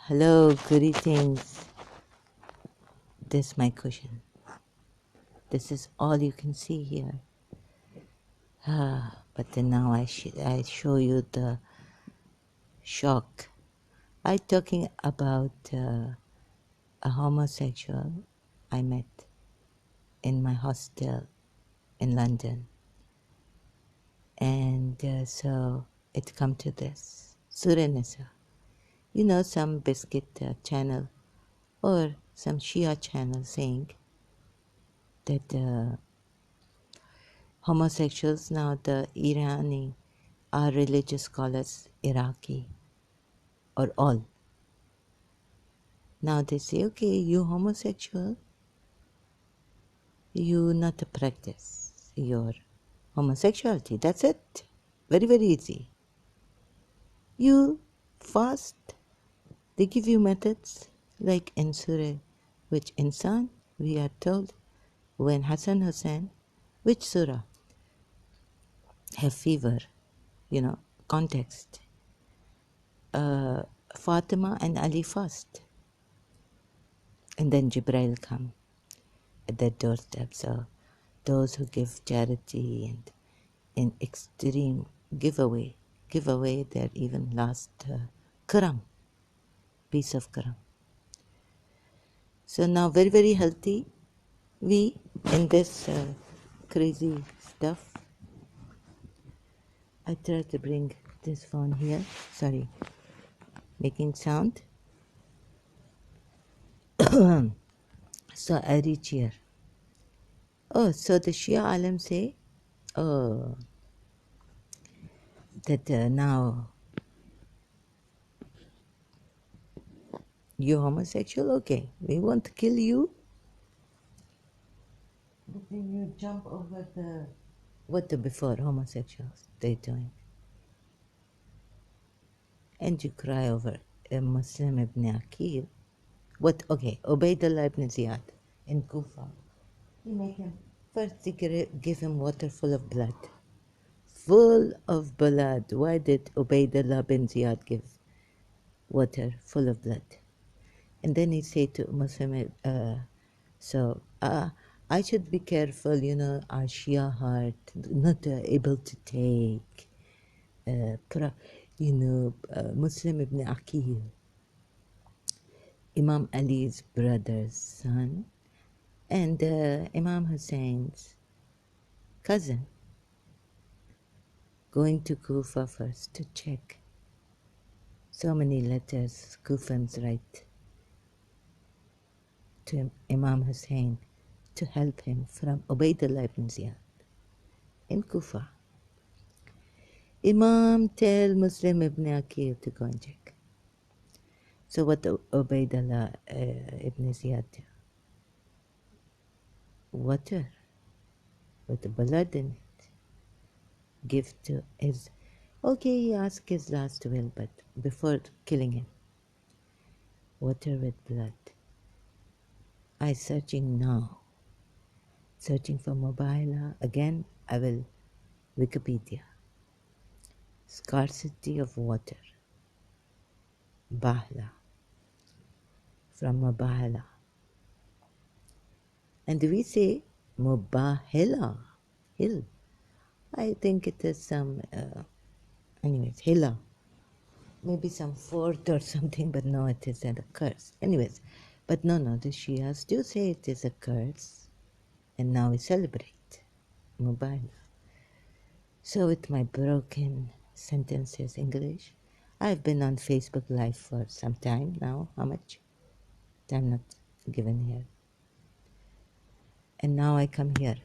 Hello, greetings. This is my cushion. This is all you can see here. But then now I show you the shock. I talking about a homosexual I met in my hostel in London, and so it come to this. Surenisa, you know, some Biscit channel or some Shia channel saying that homosexuals now the Irani are religious scholars Iraqi or all. Now they say, okay, you homosexual, you not practice your homosexuality. That's it. Very, very easy. You fast. They give you methods like in Surah, which insan, we are told, when Hassan Hussein, which surah, have fever, context. Fatima and Ali fast. And then Jibril come at their doorstep. So those who give charity and in extreme give away their even last karam, piece of karam. So now very, very healthy. We, in this crazy stuff, I try to bring this phone here. Sorry, making sound. So I reach here. Oh, so the Shia alim say, oh, that now you're homosexual? Okay, we want to kill you. But then you jump over the... What the before homosexuals they doing? And you cry over a Muslim ibn Aqil. What? Okay, Ubaidullah ibn Ziyad in Kufa. You make him... First they give him water full of blood. Full of blood. Why did Ubaidullah ibn Ziyad give water full of blood? And then he say to Muslim, I should be careful, our Shia heart, not able to take, Muslim ibn Aqil, Imam Ali's brother's son, and Imam Hussein's cousin, going to Kufa first to check. So many letters Kufans write to Imam Hussein to help him from Ubaidullah ibn Ziyad in Kufa. Imam tell Muslim ibn Aqil to go and check. So what Ubaidullah ibn Ziyad do? Water with the blood in it. Give to his... Okay, he asked his last will, but before killing him. Water with blood. I searching now. Searching for mobile. Again, I will Wikipedia. Scarcity of water. Bahla. From Mubahila. And we say Mubahila. Hill. I think it is some, anyways, Hila. Maybe some fort or something, but no, it is a curse. Anyways, but no, the Shias do say it is a curse. And now we celebrate Mubahila. So with my broken sentences English, I've been on Facebook Live for some time now. How much? Time not given here. And now I come here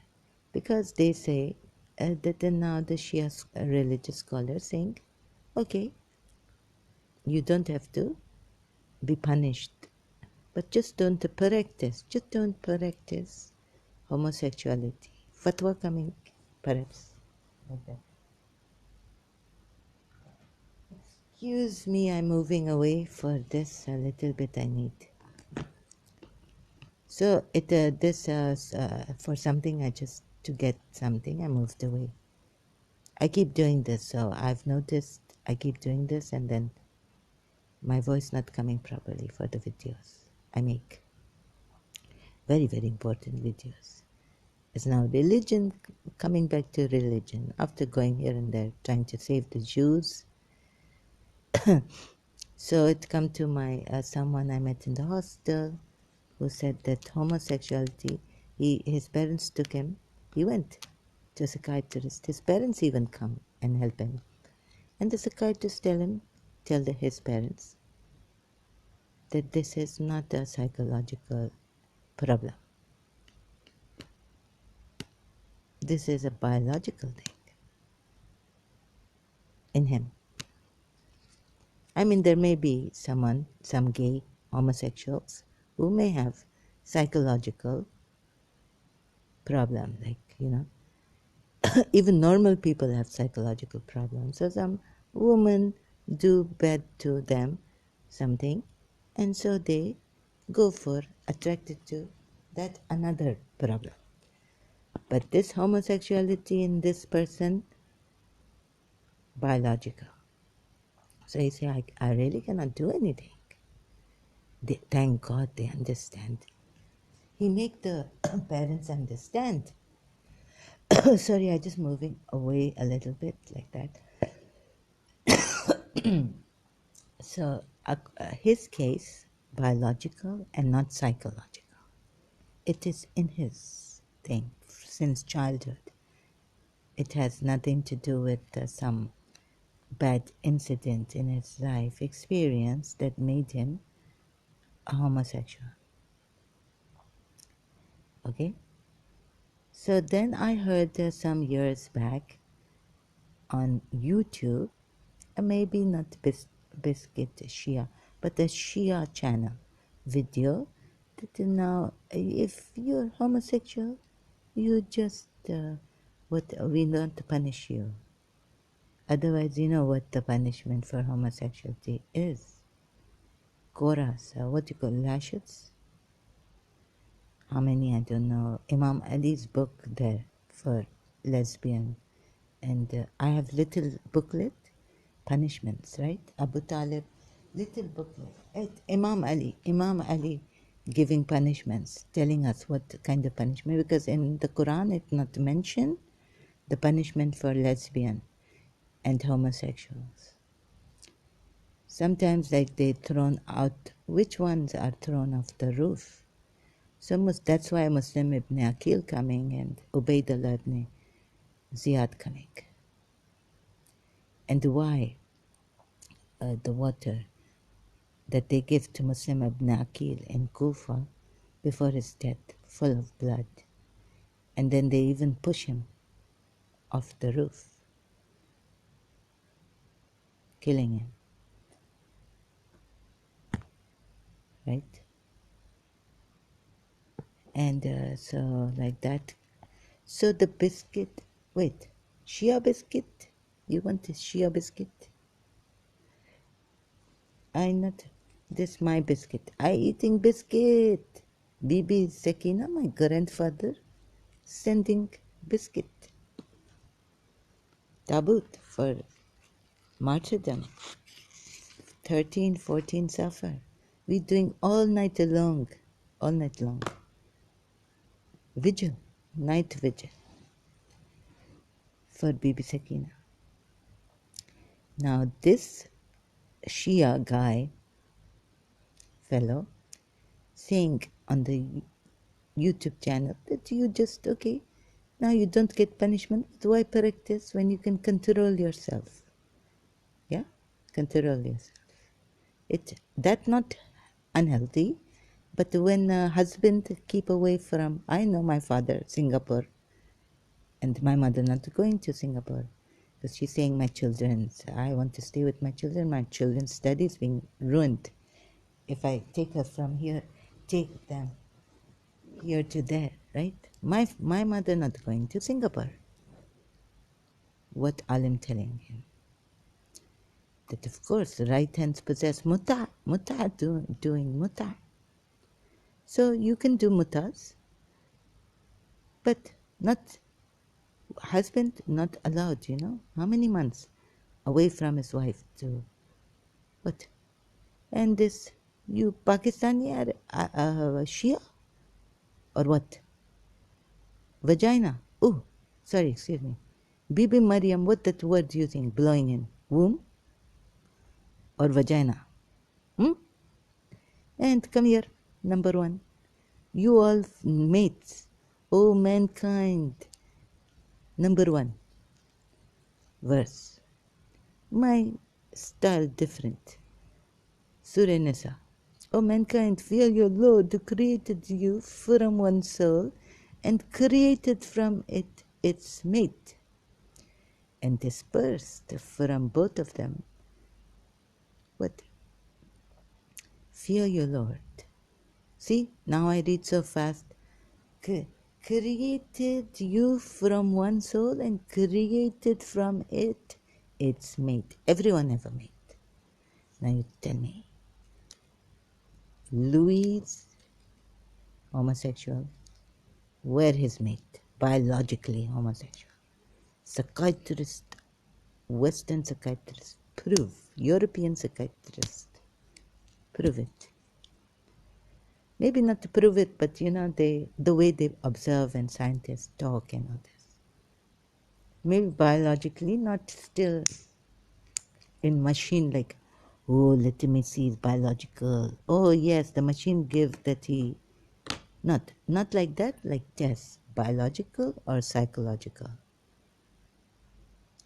because they say that now the Shia religious scholars saying, okay, you don't have to be punished, but just don't practice homosexuality. Fatwa coming, perhaps. Okay. Excuse me, I'm moving away for this a little bit. I need. So for something, to get something, I moved away. I keep doing this, so I've noticed I keep doing this, and then My voice not coming properly for the videos I make. Very, very important videos. It's now religion, coming back to religion. After going here and there, trying to save the Jews. So it come to my someone I met in the hostel who said that homosexuality, his parents took him, he went to a psychiatrist. His parents even come and help him. And the psychiatrist tell his parents that this is not a psychological problem. This is a biological thing in him. I mean, there may be some gay homosexuals who may have psychological problem, even normal people have psychological problems. So some women do bad to them something, and so they go for attracted to that another problem. But this homosexuality in this person, biological. So he say, I really cannot do anything. Thank God they understand. He make the parents understand. Sorry, I just moving away a little bit like that. So his case, biological and not psychological. It is in his thing since childhood. It has nothing to do with some bad incident in his life experience that made him a homosexual. Okay? So then I heard some years back on YouTube, maybe not Biscit Shia, but the Shia channel video that now if you're homosexual, you just, we don't punish you. Otherwise, you know what the punishment for homosexuality is. Koras, what do you call lashes? How many? I don't know. Imam Ali's book there for lesbian. And I have little booklet, punishments, right? Abu Talib, little booklet. Imam Ali giving punishments, telling us what kind of punishment, because in the Quran it's not mentioned the punishment for lesbian and homosexuals. Sometimes like they thrown out, which ones are thrown off the roof? So that's why Muslim ibn Aqil coming and Ubaidullah ibn Ziyad coming. And why the water that they give to Muslim ibn Aqil in Kufa before his death, full of blood. And then they even push him off the roof, killing him. Right? And so like that. So the biscuit, wait, Shia biscuit? You want this Shia biscuit? I not, this my biscuit. I eating biscuit. Bibi Sakina, my grandfather, sending biscuit. Tabut for martyrdom. 13, 14 Safar. We doing all night long. Vigil, night vigil for Bibi Sakina. Now this Shia guy, fellow, saying on the YouTube channel that you just, okay, now you don't get punishment, but why practice when you can control yourself? Yeah, control yourself. That not unhealthy, but when a husband keep away from, I know my father, Singapore, and my mother not going to Singapore, because she's saying I want to stay with my children's studies being ruined. If I take her from here, take them here to there, right? My mother not going to Singapore. What Alim telling him? That of course right hands possess doing muta. So you can do mutas, but not husband not allowed, How many months away from his wife to what? And this, you Pakistani are Shia or what? Vagina. Oh, sorry, excuse me. Bibi Mariam, what that word do you think? Blowing in? Womb or vagina? Hmm? And come here, number one. You all mates, O mankind. Number one verse. My style different. Surah Nisa. O mankind, fear your Lord who created you from one soul and created from it its mate, and dispersed from both of them. What? Fear your Lord. See, now I read so fast. Created you from one soul and created from it its mate. Everyone have a mate. Now you tell me, Louis, homosexual, where his mate? Biologically homosexual. Psychiatrist, Western psychiatrist, prove. European psychiatrist, prove it. Maybe not to prove it, but the way they observe and scientists talk and all this. Maybe biologically, not still in machine like, oh, let me see his biological. Oh yes, the machine give that he, not like that, like test, biological or psychological.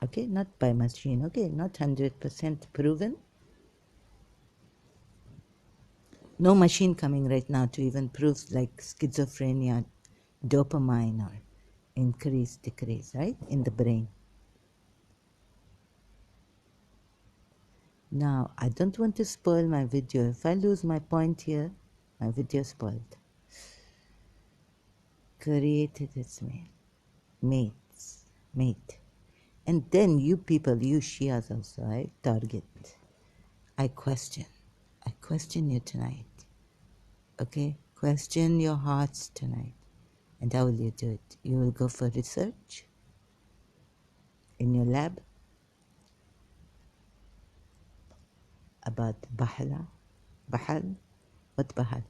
Okay, not by machine. Okay, not 100% proven. No machine coming right now to even prove like schizophrenia, dopamine or increase, decrease, right, in the brain. Now, I don't want to spoil my video. If I lose my point here, my video spoiled. Created its mate. And then you people, you Shias also, I target. I question you tonight. Okay? Question your hearts tonight. And how will you do it? You will go for research in your lab about Bahal. What Bahal?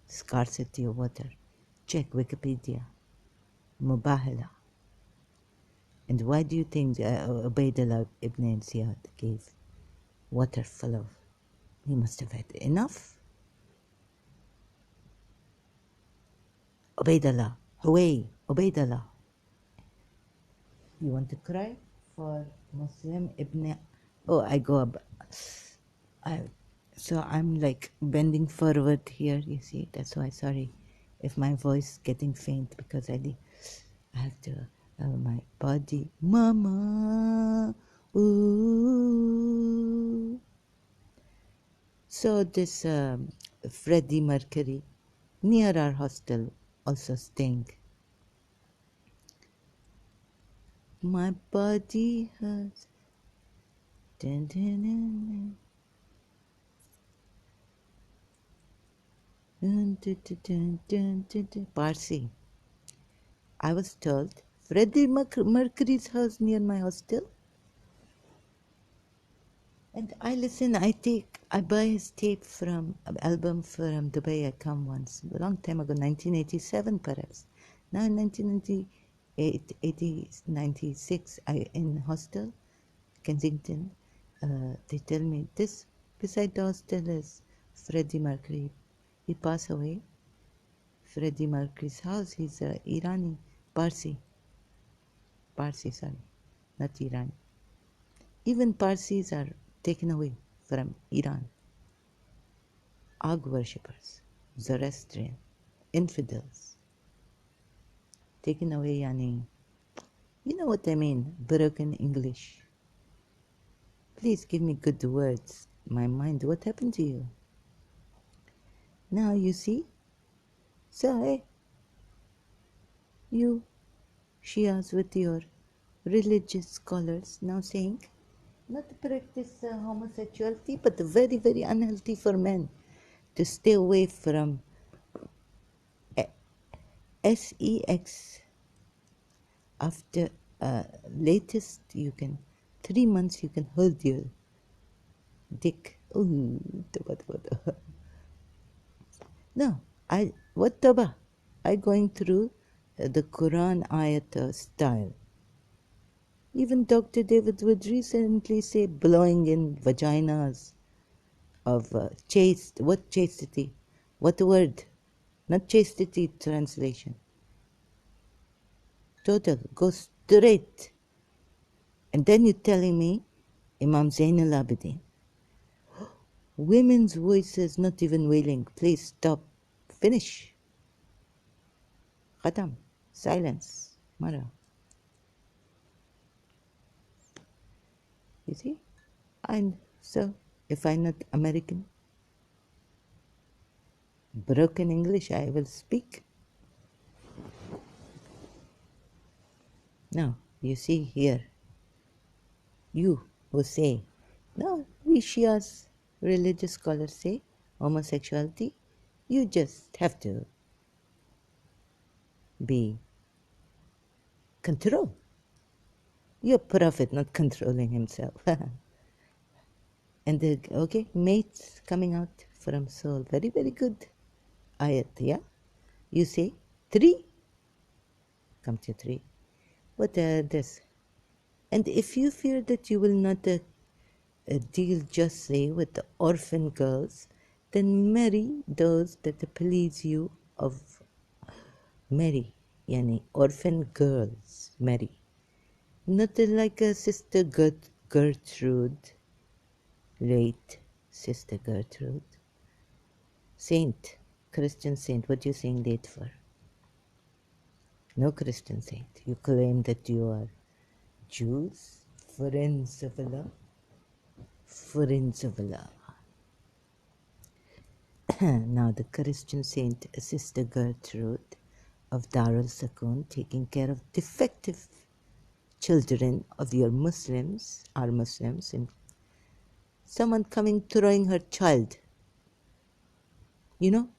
Scarcity of water. Check Wikipedia. Mubahala. And why do you think Ubaidullah ibn Ziyad gave water full of? He must have had enough. Ubaidullah, Huway, Ubaidullah. You want to cry for Muslim ibn? Oh, I go up. So I'm like bending forward here. You see, that's why. Sorry, if my voice getting faint because I have to. My body, Mama. Ooh. So this Freddie Mercury, near our hostel, also staying. My body hurts. Dun, dun, dun, dun. Dun, dun, dun, dun, dun, dun. Parsi. I was told Freddie Mercury's house near my hostel. And I listen, I buy his tape from, album from Dubai. I come once, a long time ago, 1987 perhaps. Now in 1998, 96, I in hostel, Kensington, they tell me this, beside the hostel is Freddie Mercury. He passed away. Freddie Mercury's house, he's Irani, Parsi, sorry, not Irani. Even Parsis are taken away from Iran. Ag worshippers, Zoroastrian, infidels. Taken away, yani, you know what I mean, broken English. Please give me good words. My mind, what happened to you? Now you see? So, hey, you Shias with your religious scholars now saying, not to practice homosexuality, but very, very unhealthy for men. To stay away from sex. After latest, 3 months you can hold your dick Ooh, toba, toba, toba. No, what toba? I going through the Quran ayat style. Even Dr. David would recently say blowing in vaginas of chaste. What chastity? What word? Not chastity translation. Total. Go straight. And then you're telling me Imam Zain al-Abidin. Women's voices not even wailing. Please stop. Finish. Khatam. Silence. Mara. You see? And so, if I'm not American, broken English, I will speak. Now, you see here, you who say, no, we Shias, religious scholars say, homosexuality, you just have to be controlled. You're prophet, not controlling himself. And the, okay, mates coming out from soul. Very, very good ayat, yeah? You say, 3, come to 3. What this? And if you fear that you will not deal justly with the orphan girls, then marry those that please you of marry, yani orphan girls, marry. Not like a sister Gertrude, late sister Gertrude. Saint, Christian saint, what do you saying late for? No Christian saint. You claim that you are Jews, friends of Allah, friends of Allah. Now the Christian saint, Sister Gertrude of Darul Sakun, taking care of defective children of your Muslims, our Muslims, and someone coming throwing her child. You know,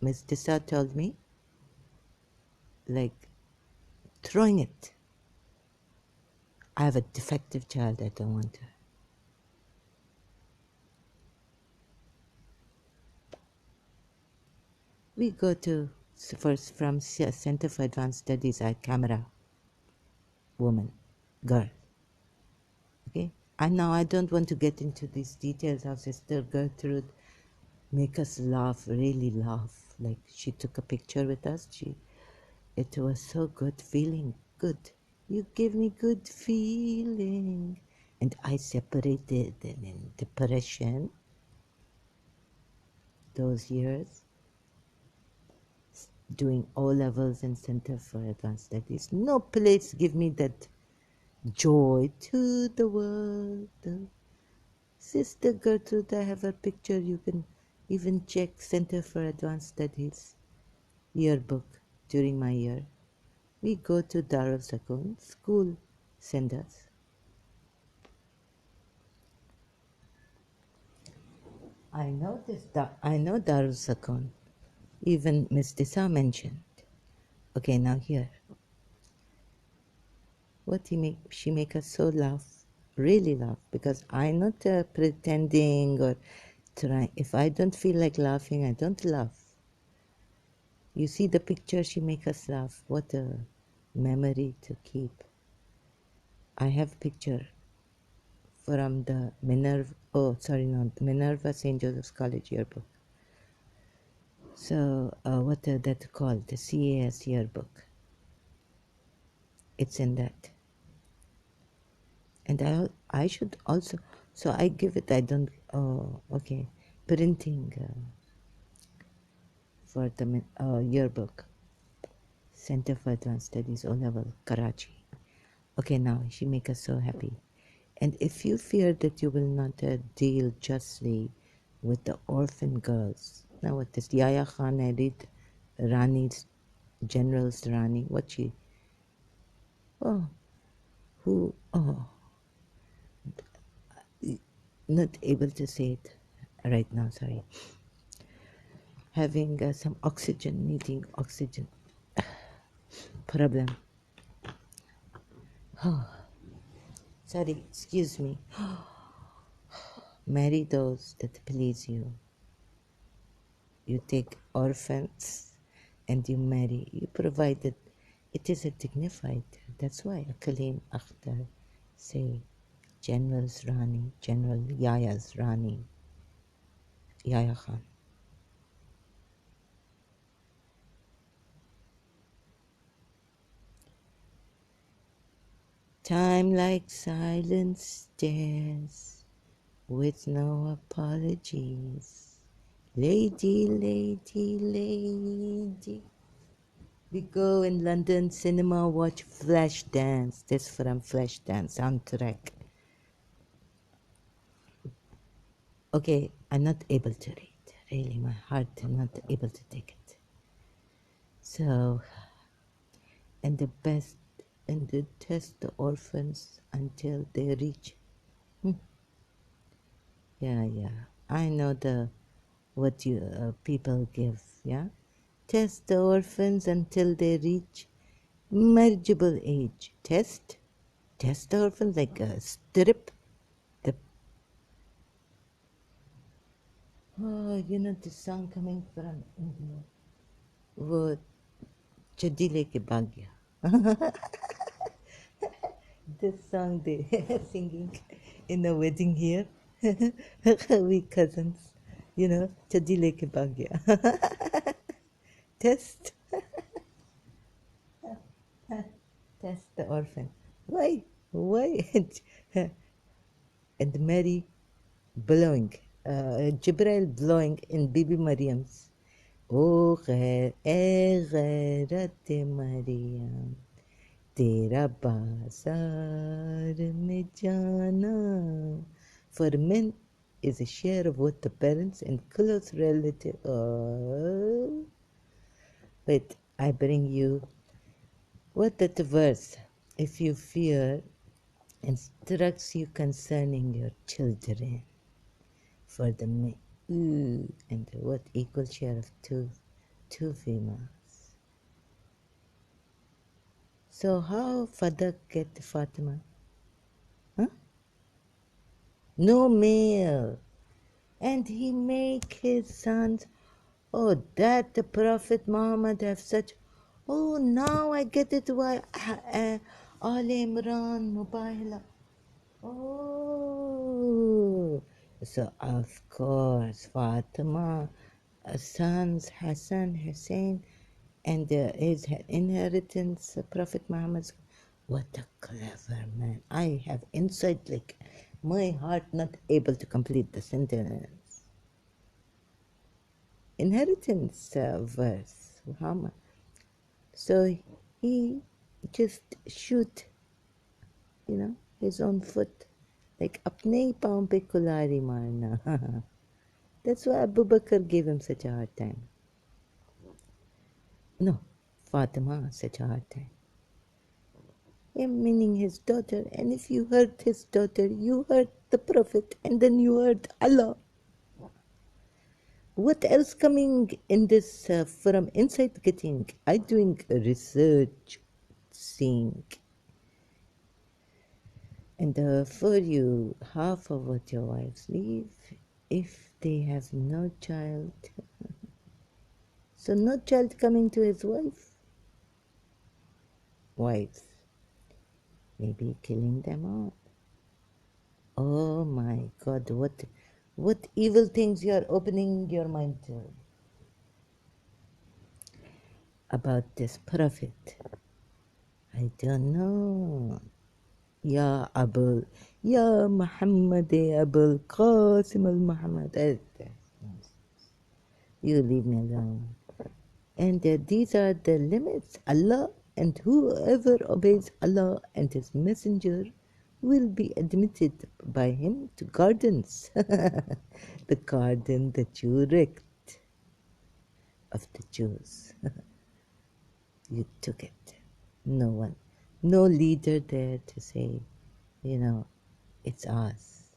Miss Tissa told me, like, throwing it. I have a defective child, I don't want her. We go to, first from Center for Advanced Studies, our camera, woman, girl. Okay? And now I don't want to get into these details how Sister Gertrude make us laugh, really laugh. Like she took a picture with us. It was so good, feeling good. You give me good feeling. And I separated and in depression those years, doing O levels in Center for Advanced Studies. No place give me that joy to the world. Sister Gertrude, I have a picture. You can even check Center for Advanced Studies yearbook during my year. We go to Darul Sakun, school send us. I know this. I know Darul Sakun. Even Miss Tissa mentioned. Okay, now here. She make us so laugh, really laugh, because I'm not pretending or trying. If I don't feel like laughing, I don't laugh. You see the picture, she make us laugh. What a memory to keep. I have picture from the Minerva St. Joseph's College yearbook. So what that called? The CAS yearbook. It's in that. And I should also, so I give it, I don't, oh, okay, printing for the yearbook, Center for Advanced Studies, O-Level, Karachi. Okay, now she make us so happy. And if you fear that you will not deal justly with the orphan girls, now what this Yahya Khan edit, Rani's, General's Rani, what she, oh, who, oh, not able to say it right now, sorry. Having some oxygen, needing oxygen problem. Oh, sorry, excuse me. Marry those that please you. You take orphans and you marry. You provide it. It is a dignified. That's why Kalim Akhtar say General's Rani, General Yaya's Rani, Yaya Khan. Time like silence stares with no apologies. Lady, lady, lady. We go in London cinema watch Flashdance. This from Flashdance soundtrack. Okay, I'm not able to read. Really, my heart is not able to take it. So, and the best, and they test the orphans until they reach. Yeah, yeah. I know the what you people give. Yeah, test the orphans until they reach marriageable age. Test the orphans like a strip. The oh, you know the song coming from India. वो चड्डी लेके भाग गया. This song they singing in a wedding here. We cousins, you know, चड्डी लेके भाग गया. Test, test the orphan. Why? Why? And Mary blowing, Jibril blowing in Bibi Mariam's. Oh, gairat Mariam. तेरा बाजार में जाना. For men is a share of what the parents and close relative. Oh, wait, I bring you what that verse. If you fear, instructs you concerning your children. For the men, and what equal share of two females. So how Fadak get Fatima? Huh? No male. And he make his sons, oh, that the Prophet Muhammad have such, oh, now I get it why Al Imran, Mubahila. Oh, so of course Fatima, sons Hassan, Hussein, and his inheritance, Prophet Muhammad's. What a clever man. I have insight like my heart not able to complete the sentence. Inheritance verse. Muhammad. So he just shoot, his own foot. Like apne hi paon pe kulari marna. That's why Abu Bakr gave him such a hard time. No, Fatima such a hard time. Him meaning his daughter, and if you hurt his daughter, you hurt the Prophet, and then you hurt Allah. What else coming in this from inside getting? I doing research, seeing, and for you, half of what your wives leave, if they have no child, so no child coming to his wives, maybe killing them all. Oh my God, what evil things you are opening your mind to about this prophet. I don't know. Ya Abul, Ya Muhammad Abul Qasim al Muhammad. You leave me alone. And these are the limits. Allah, and whoever obeys Allah and His Messenger will be admitted by Him to gardens. The garden that you wrecked of the Jews. You took it. No one, no leader there to say, it's ours.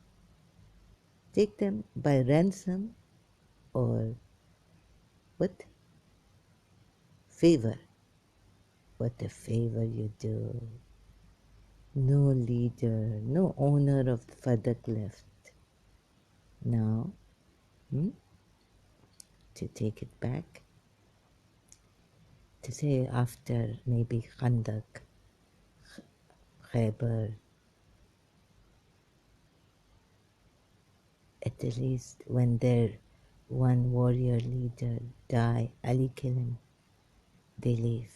Take them by ransom or what? Favor. What a favor you do. No leader, no owner of the Fadak left. Now, to take it back, to say after maybe Khandak, Khaybar, at least when their one warrior leader die, Ali kill him, they leave.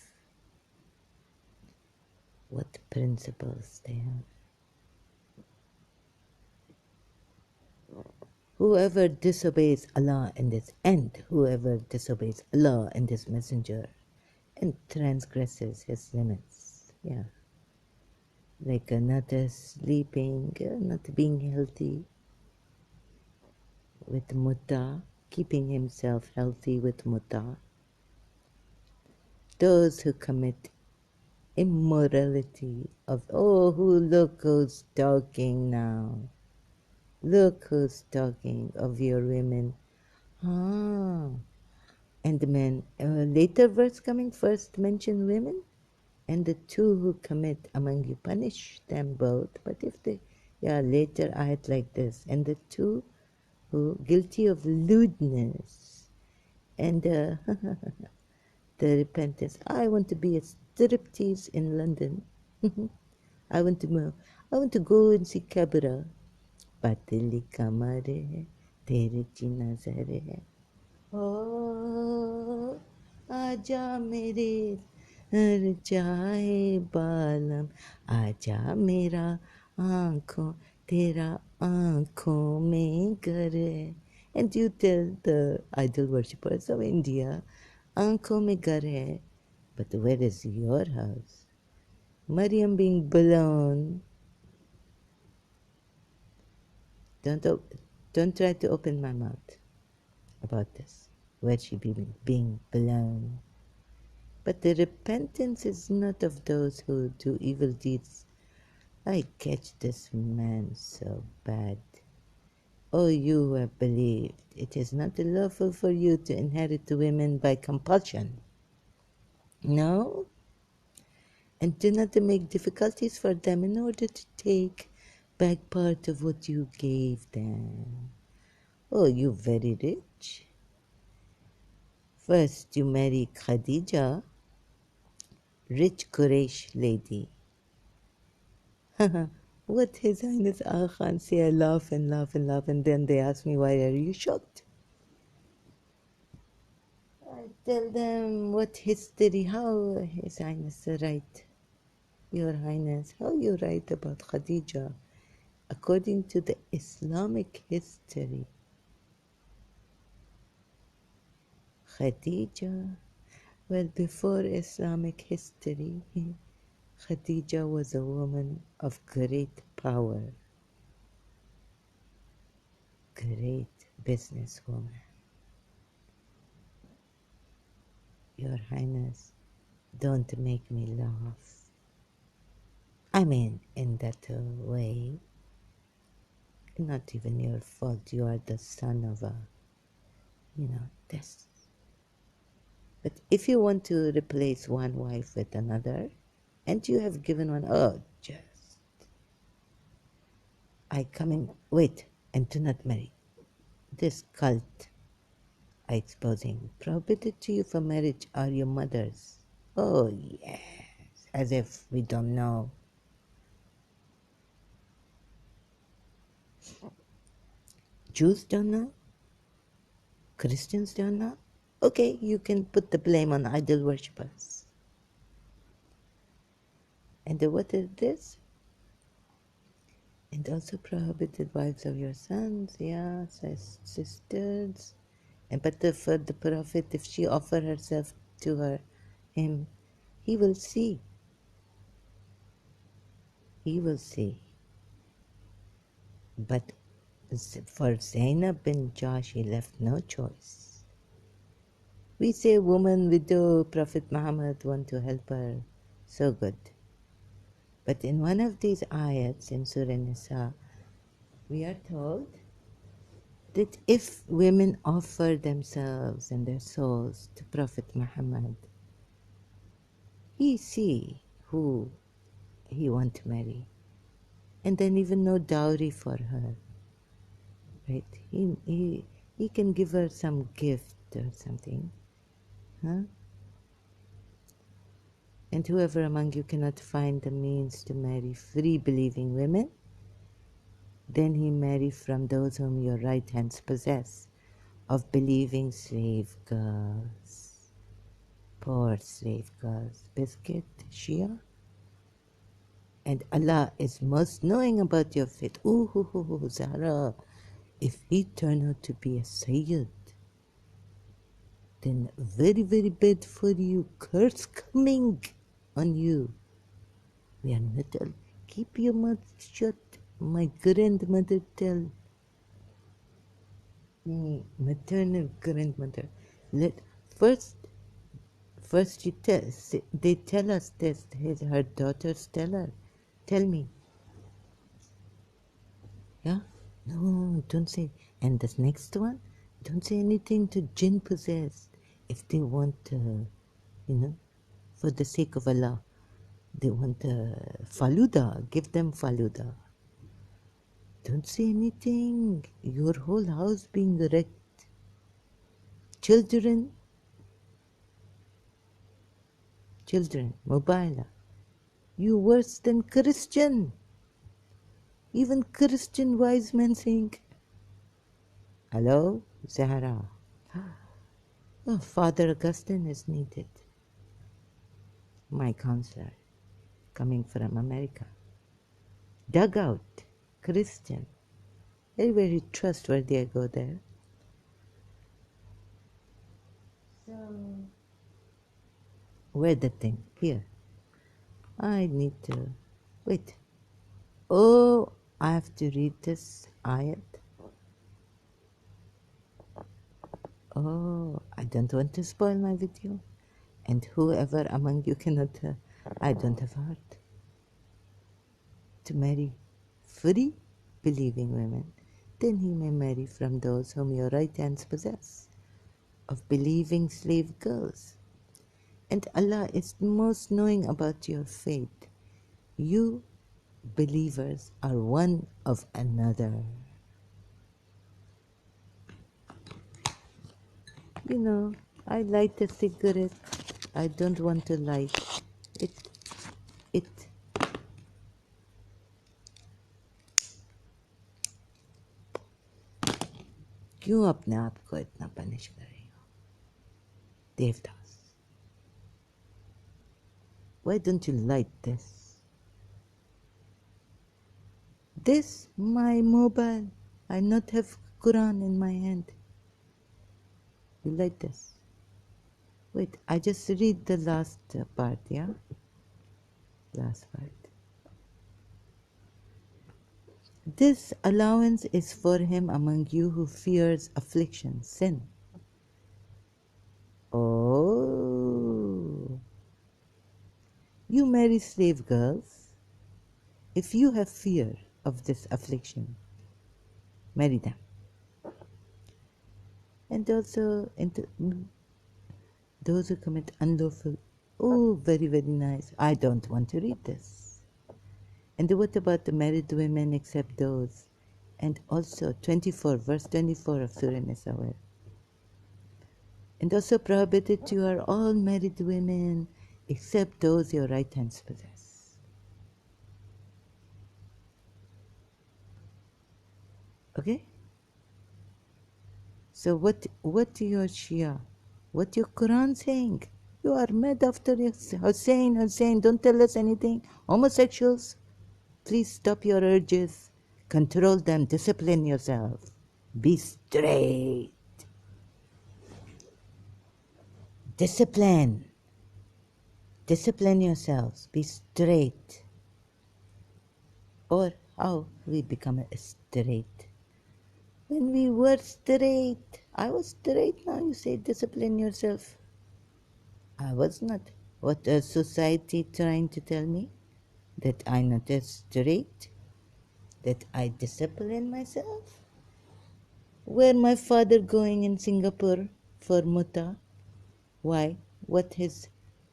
What principles they have. Whoever disobeys Allah and His end, whoever disobeys Allah and His Messenger and transgresses His limits. Yeah. Like not sleeping, not being healthy with muta, keeping himself healthy with muta. Those who commit immorality of, oh, look who's talking now. Look who's talking of your women. Ah, and the men. Later verse coming first mention women, and the two who commit among you punish them both. But if they, yeah, later ayat like this, and the two who guilty of lewdness and the repentance. I want to be a striptease in London. I want to move. I want to go and see Kabra. Patili kamare, tere chi nazar hai. Oh, आजा मेरे हर चाहे बालम आजा मेरा आँखों तेरा आँखों में घर है. And you tell the idol worshippers of India, आँखों में घर है, but where is your house? Maryam being blown. Don't try to open my mouth about this. Where she being blown. But the repentance is not of those who do evil deeds. I catch this man so bad. Oh, you who have believed, it is not lawful for you to inherit the women by compulsion. No? And do not make difficulties for them in order to take back part of what you gave them. Oh, you very rich. First you marry Khadija, rich Quraysh lady. What His Highness Aga Khan say, I laugh and laugh and laugh, and then they ask me, why are you shocked? I tell them what history, how His Highness right. Your Highness, how you write about Khadija according to the Islamic history. Khadija, well, before Islamic history, Khadija was a woman of great power, great businesswoman. Your Highness, don't make me laugh. I mean, in that way, not even your fault. You are the son of a, this. But if you want to replace one wife with another, and you have given one, oh, just, I come in, wait, and do not marry. This cult I exposing, prohibited to you for marriage are your mothers. Oh, yes, as if we don't know. Jews don't know? Christians don't know? Okay, you can put the blame on idol worshippers. And what is this? And also prohibited wives of your sons, sisters. And but for the prophet, if she offer herself to him, he will see. He will see. But for Zainab bin Josh, he left no choice. We say woman, widow, Prophet Muhammad want to help her. So good. But in one of these ayats in Surah Nisa, we are told that if women offer themselves and their souls to Prophet Muhammad, he see who he want to marry. And then even no dowry for her. right? He can give her some gift or something, huh? And whoever among you cannot find the means to marry free believing women, then he marry from those whom your right hands possess, of believing slave girls. Poor slave girls. Biscuit, Shia. And Allah is most knowing about your fate. Ooh, Zahra. If he turn out to be a Sayyid, then very, very bad for you. Curse coming on you. We are not all. Keep your mouth shut. My grandmother tell me, maternal grandmother. Let first she tells. They tell us this. Her daughters tell her. Tell me. Yeah? No, don't say. And the next one, don't say anything to jinn possessed. If they want, for the sake of Allah, they want faluda, give them faluda. Don't say anything. Your whole house being wrecked. Children, mobile. You worse than Christian. Even Christian wise men saying, hello, Zahra. Oh, Father Augustine is needed. My counselor, coming from America. Dug out, Christian. Very, very trustworthy. I go there. So, where the thing? Here. I need to. Wait. Oh, I have to read this ayat. Oh, I don't want to spoil my video. And whoever among you cannot, I don't have heart to marry free believing women, then he may marry from those whom your right hands possess, of believing slave girls. And Allah is most knowing about your fate. You believers are one of another. I light a cigarette. I don't want to light it. क्यों अपने आप को इतना punish कर रही हो Devdas? Why don't you light this? This, my mobile. I not have Quran in my hand. You light this. Wait, I just read the last part, yeah? Last part. This allowance is for him among you who fears affliction, sin. Oh. You marry slave girls. If you have fear of this affliction, marry them. And also those who commit unlawful. Oh, very, very nice. I don't want to read this. And what about the married women except those? And also 24, verse 24 of Surah Nisa. And also prohibited you are all married women except those your right hands possess. Okay? So what your Shia, what your Quran saying? You are mad after Hussein, don't tell us anything. Homosexuals, please stop your urges. Control them, discipline yourself. Be straight. Discipline yourselves. Be straight. Or how we become straight? When we were straight, I was straight. Now you say discipline yourself. I was not. What is society trying to tell me? That I'm not straight? That I discipline myself? Where my father going in Singapore for muta? Why? What his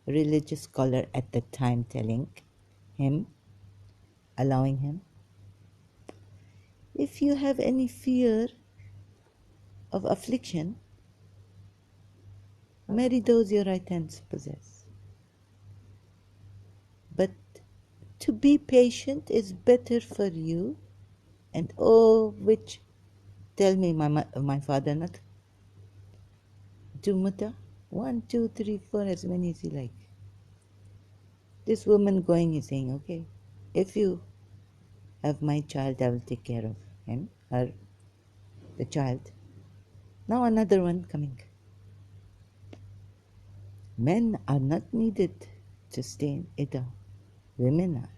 religious scholar at the time telling him, allowing him? If you have any fear, of affliction, marry those your right hands possess. But to be patient is better for you, and which tell me my father not do muta 1, 2, 3, 4 as many as you like. This woman going is saying, okay, if you have my child, I will take care of him, her, the child. Now another one coming. Men are not needed to stay in Ida. Women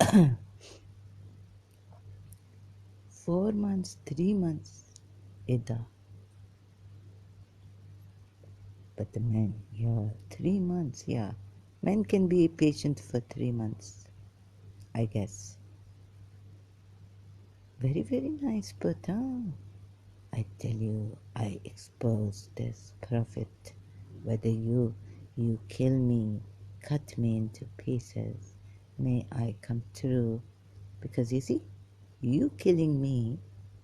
are. 4 months, 3 months, Ida. But the men, yeah, 3 months, yeah. Men can be patient for 3 months, I guess. Very, very nice, but I tell you, I expose this prophet. Whether you kill me, cut me into pieces, may I come through. Because you see, you killing me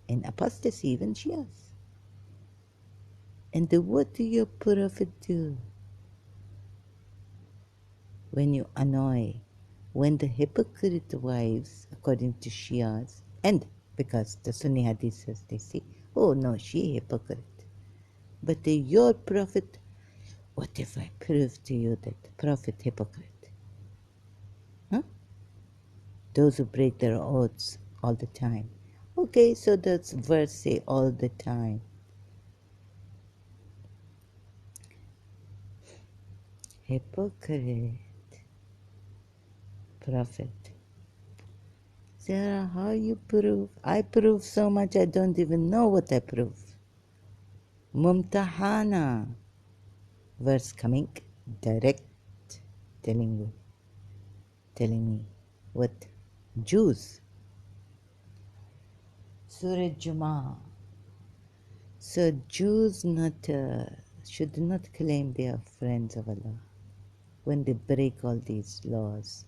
in apostasy, even Shias. And what do your prophet do? When you annoy, when the hypocrite wives, according to Shias, and because the Sunni Hadith says, they say, oh no, she hypocrite. But your prophet, what if I prove to you that the prophet hypocrite? Huh? Those who break their oaths all the time. Okay, so that's verse say all the time. Hypocrite. Prophet. Sarah, how you prove? I prove so much I don't even know what I prove. Mumtahana. Verse coming direct, telling me what? Jews. Surah Juma. So Jews should not claim they are friends of Allah when they break all these laws.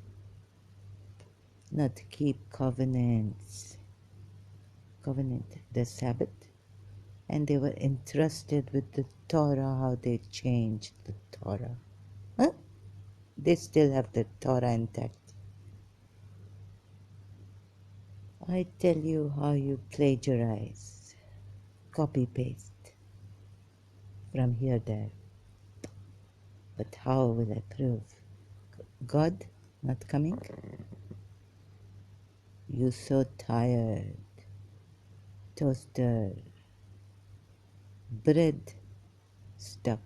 Not keep covenants. Covenant, the Sabbath. And they were entrusted with the Torah, how they changed the Torah. Huh? They still have the Torah intact. I tell you how you plagiarize, copy-paste from here there. But how will I prove? God not coming? You so tired. Toaster. Bread stuck.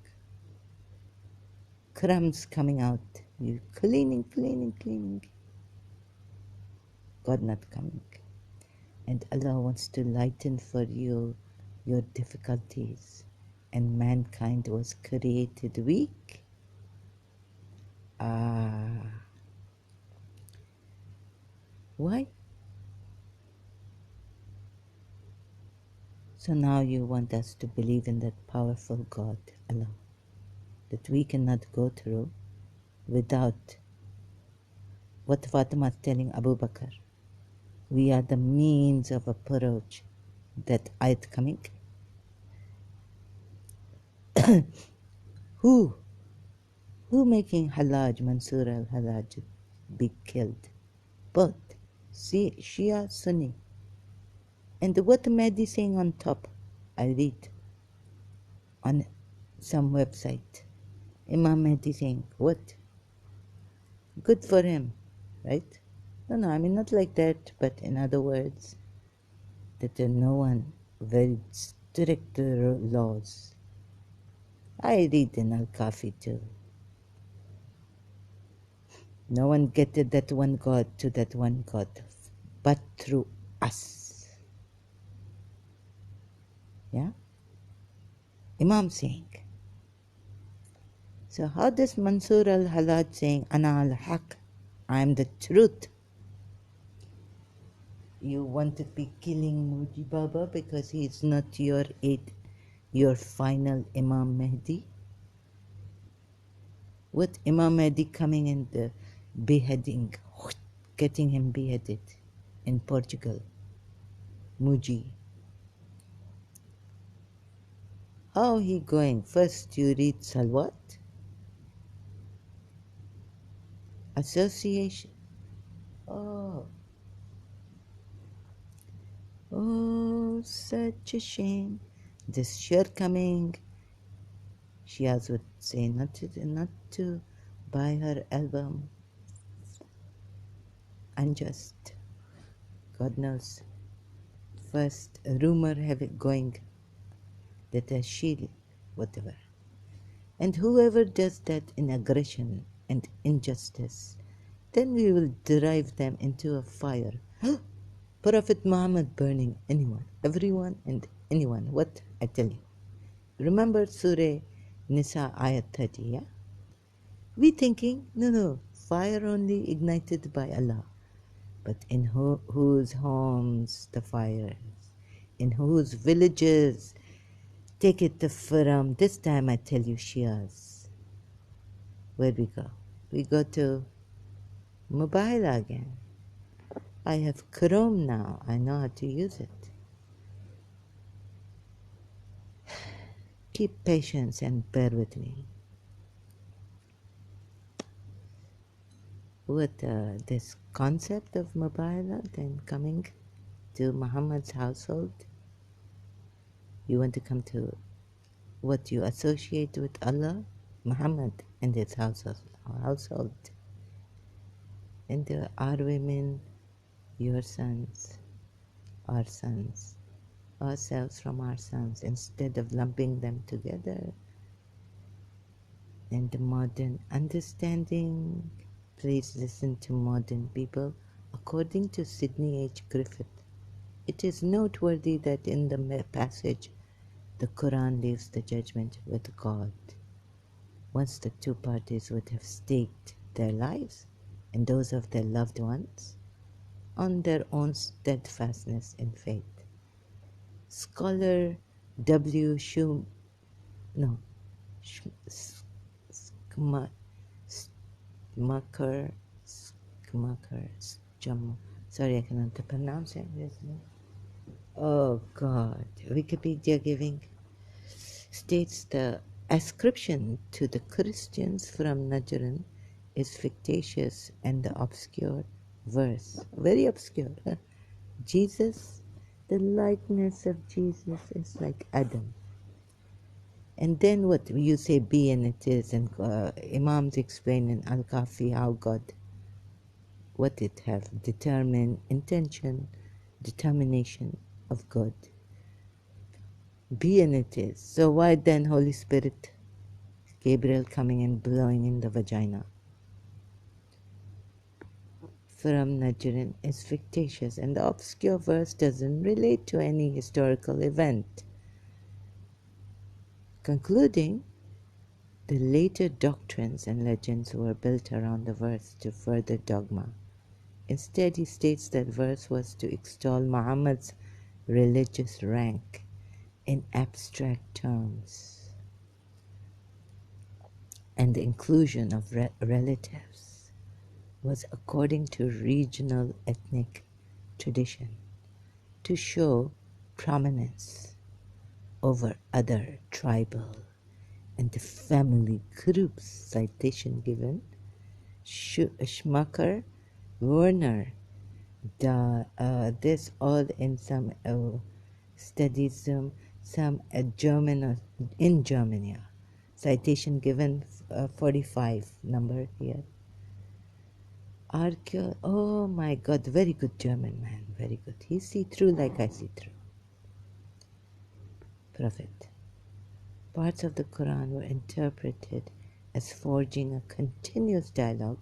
Crumbs coming out. You cleaning. God not coming. And Allah wants to lighten for you your difficulties. And mankind was created weak. Why? So now you want us to believe in that powerful God, Allah, that we cannot go through without what Fatima is telling Abu Bakr. We are the means of approach. That ayat coming. Who making Hallaj, Mansur al-Hallaj be killed? Both. See, Shia, Sunni. And what Mahdi saying on top, I read on some website. Imam Mahdi saying, what? Good for him, right? No, I mean not like that, but in other words, that no one, very strict laws. I read in Al-Kafi too. No one getted that one God to that one God, but through us. Yeah? Imam saying. So how does Mansur al-Hallaj saying, Ana al-Haq, I am the truth? You want to be killing Muji Baba because he is not your final Imam Mahdi? What Imam Mahdi coming and beheading, getting him beheaded in Portugal? Muji. How he going? First you read Salwat? Association. Oh. Oh, such a shame. This shortcoming. Shias would say not to buy her album. Unjust. God knows. First, a rumor have it going that she, whatever. And whoever does that in aggression and injustice, then we will drive them into a fire. Prophet Muhammad burning anyone, everyone and anyone. What I tell you. Remember Surah Nisa ayat 30, yeah? We thinking, no, fire only ignited by Allah. But in whose homes the fire is, in whose villages, take it from, this time I tell you Shias. Where we go? We go to mobile again. I have Chrome now. I know how to use it. Keep patience and bear with me. What this concept of mobile then coming to Muhammad's household? You want to come to what you associate with Allah? Muhammad and his household. And there are women, your sons, our sons, ourselves from our sons, instead of lumping them together. And the modern understanding, please listen to modern people. According to Sidney H. Griffith, it is noteworthy that in the passage, the Quran leaves the judgment with God. Once the two parties would have staked their lives and those of their loved ones on their own steadfastness in faith. Scholar W. No, Schumacher, sorry, I cannot pronounce it. Oh God, Wikipedia giving states the ascription to the Christians from Najran is fictitious and the obscure verse, very obscure. Jesus, the likeness of Jesus is like Adam. And then what you say be and it is, and Imams explain in Al-Kafi how God, what it have, determination of God. Be and it is. So why then Holy Spirit, Gabriel coming and blowing in the vagina? From Najran is fictitious and the obscure verse doesn't relate to any historical event. Concluding, the later doctrines and legends were built around the verse to further dogma. Instead, he states that verse was to extol Muhammad's religious rank in abstract terms and the inclusion of relatives was according to regional ethnic tradition to show prominence over other tribal and the family groups. Citation given Schmucker, Werner, this all in some studies, some German in Germany. Citation given 45 number here. Oh my God, very good German man, very good. He see through like I see through. Prophet. Parts of the Quran were interpreted as forging a continuous dialogue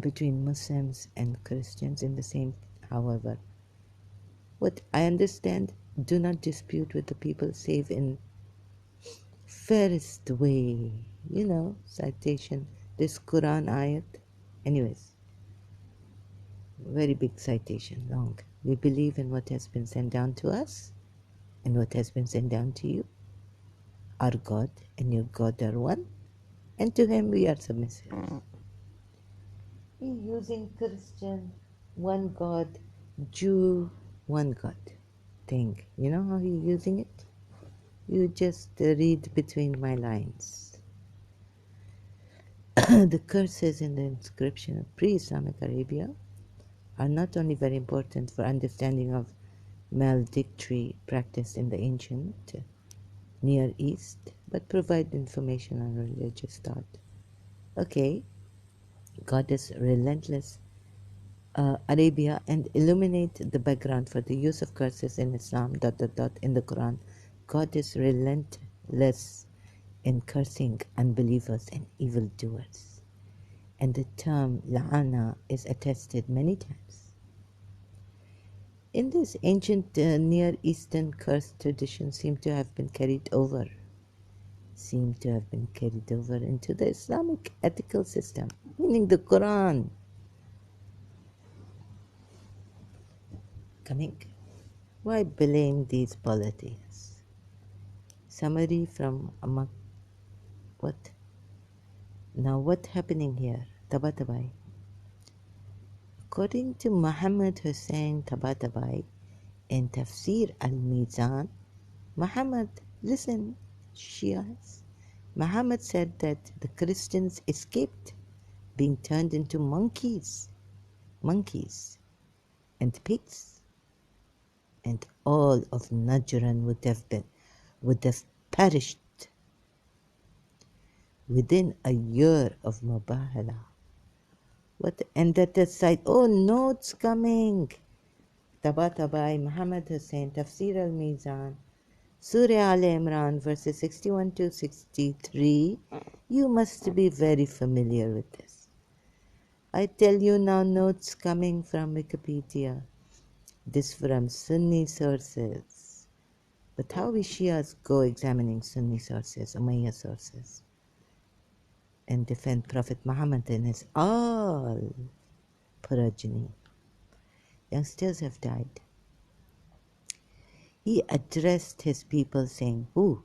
between Muslims and Christians in the same, however. What I understand, do not dispute with the people save in fairest way. Citation, this Quran ayat. Anyways, very big citation, long. We believe in what has been sent down to us and what has been sent down to you. Our God and your God are one, and to him we are submissive. He using Christian, one God, Jew, one God thing. You know how he using it? You just read between my lines. The curses in the inscription of pre-Islamic Arabia are not only very important for understanding of maledictory practice in the ancient Near East, but provide information on religious thought. Okay, God is relentless Arabia and illuminate the background for the use of curses in Islam. In the Quran, God is relentless in cursing unbelievers and evildoers, and the term la'ana is attested many times. In this ancient Near Eastern curse tradition seem to have been carried over into the Islamic ethical system, meaning the Quran. Coming. Why blame these polytheists? Summary from what? Now what happening here? Tabatabai. According to Muhammad Hussain Tabatabai in Tafsir al-Mizan, Muhammad, listen, Shias. Muhammad said that the Christians escaped being turned into monkeys and pigs, and all of Najran would have perished within a year of Mubahala. What? And that the side, oh, notes coming. Tabatabai, Muhammad Hussain, Tafsir al-Mizan, Surah Al-Imran, verses 61 to 63. You must be very familiar with this. I tell you now, notes coming from Wikipedia. This from Sunni sources. But how we Shias go examining Sunni sources, Umayyad sources, and defend Prophet Muhammad and his all progeny. Youngsters have died. He addressed his people saying, who?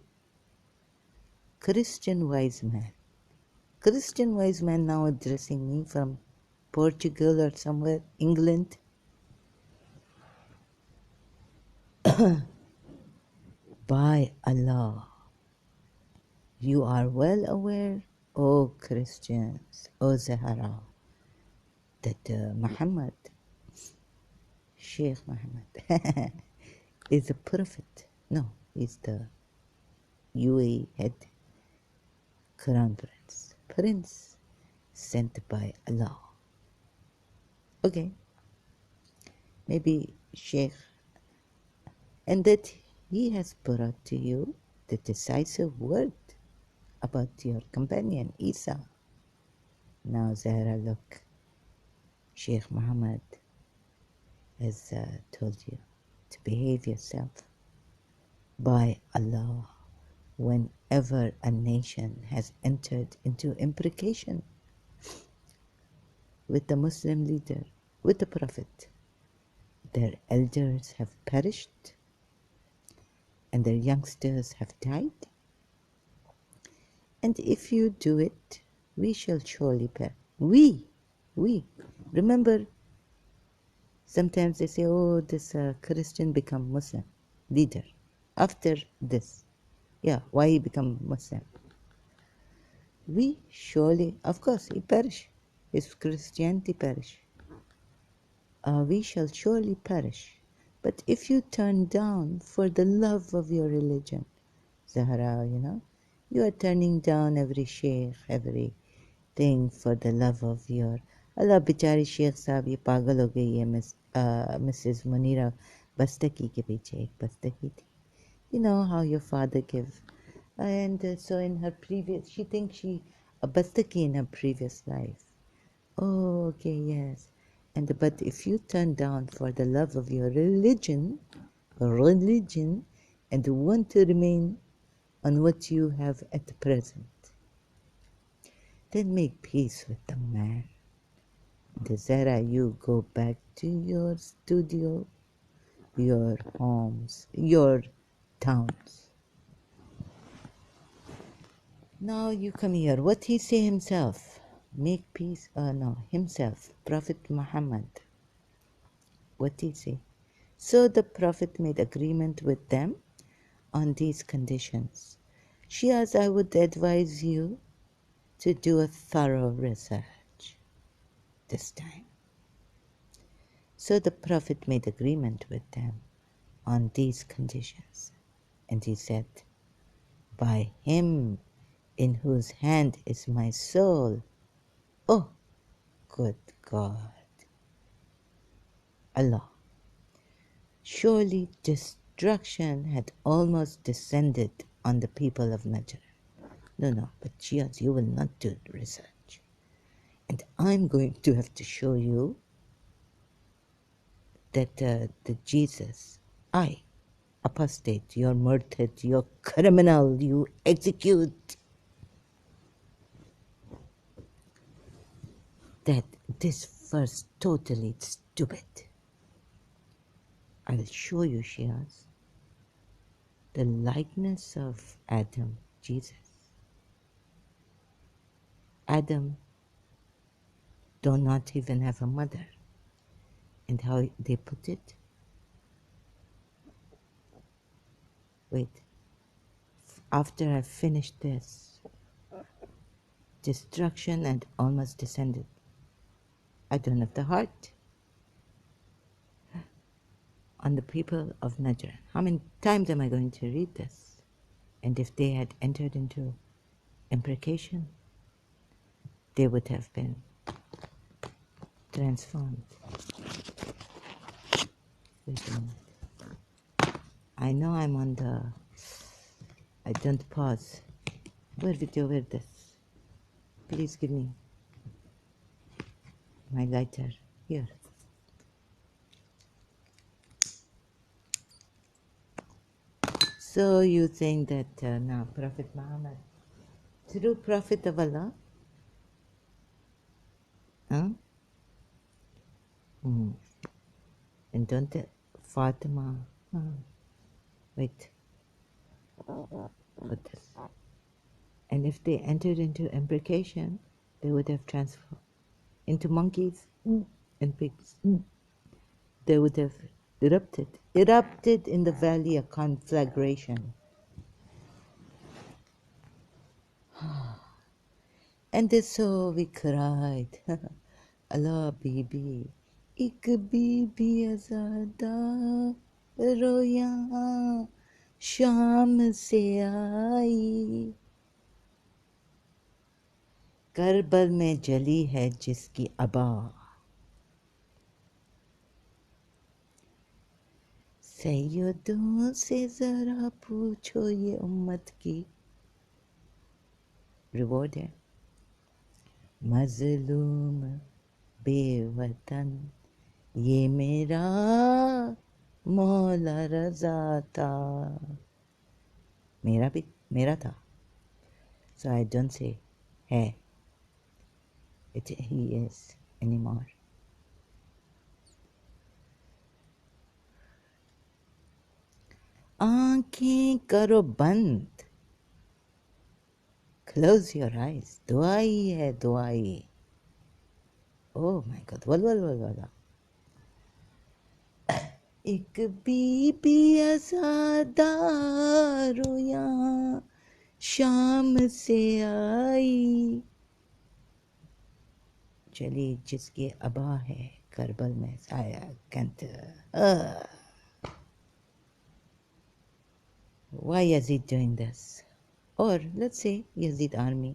Christian wise man. Christian wise man now addressing me from Portugal or somewhere, England. By Allah, you are well aware, O Christians, O Zahara, that Muhammad, Sheikh Muhammad, is a prophet. No, he's the UAE head crown prince sent by Allah. Okay, maybe Sheikh, and that he has brought to you the decisive word about your companion Isa. Now Zahra, look, Sheikh Muhammad has told you to behave yourself. By Allah, whenever a nation has entered into imprecation with the Muslim leader, with the Prophet, their elders have perished and their youngsters have died. And if you do it, we shall surely perish. We. Remember, sometimes they say, oh, this Christian become Muslim leader. After this, yeah, why he become Muslim? We surely, of course, he perish. His Christianity perish. We shall surely perish. But if you turn down for the love of your religion, Zahra, you are turning down every sheikh, every thing for the love of your Allah. बेचारी शेख साहब ये पागल हो गई है Mrs. Munira Bastaki के पीछे एक बस्तकी थी. You know how your father gave, and so in her previous, she thinks she a bastaki in her previous life. Oh, okay, yes. But if you turn down for the love of your religion, and want to remain on what you have at present, then make peace with the man. Zara, you go back to your studio, your homes, your towns. Now you come here. What he say himself? Make peace. Himself, Prophet Muhammad. What did he say? So the Prophet made agreement with them on these conditions. Shias, I would advise you to do a thorough research this time. So the Prophet made agreement with them on these conditions. And he said, by him in whose hand is my soul. Oh, good God. Allah. Surely destruction had almost descended on the people of Najran. No, but Shias, you will not do research. And I'm going to have to show you that the Jesus, apostate, you're murtad, you're criminal, you execute, that this verse totally stupid. I'll show you, Shias, the likeness of Adam, Jesus. Adam do not even have a mother. And how they put it? Wait, after I finished this, destruction had almost descended. I don't have the heart on the people of Najran. How many times am I going to read this? And if they had entered into imprecation, they would have been transformed. Wait a minute. I know I'm on the... I don't pause. Where video, where this? Please give me my lighter. Here. So you think that now Prophet Muhammad, true Prophet of Allah? Huh? And don't Fatima, wait, put this. And if they entered into imprecation, they would have transformed into monkeys and pigs. They would have erupted in the valley of conflagration. And so we cried, Allah Bibi, ik Bibi azada roya sham se आई. करबल में जली है जिसकी अबा. सैयदों से जरा पूछो ये उम्मत की. रिवॉर्ड है. मजलूम बेवतन ये मेरा मौला रजा था. मेरा था. So I don't say है. He is anymore. आंखें करो बंद. Close your eyes. दुआई है दुआई. Oh my God. Wala. एक बीबी अज़ादा रोया शाम से आई. चली जिसकी अबा है करबल में साया कंत. Why Yazid doing this? Or let's say Yazid army.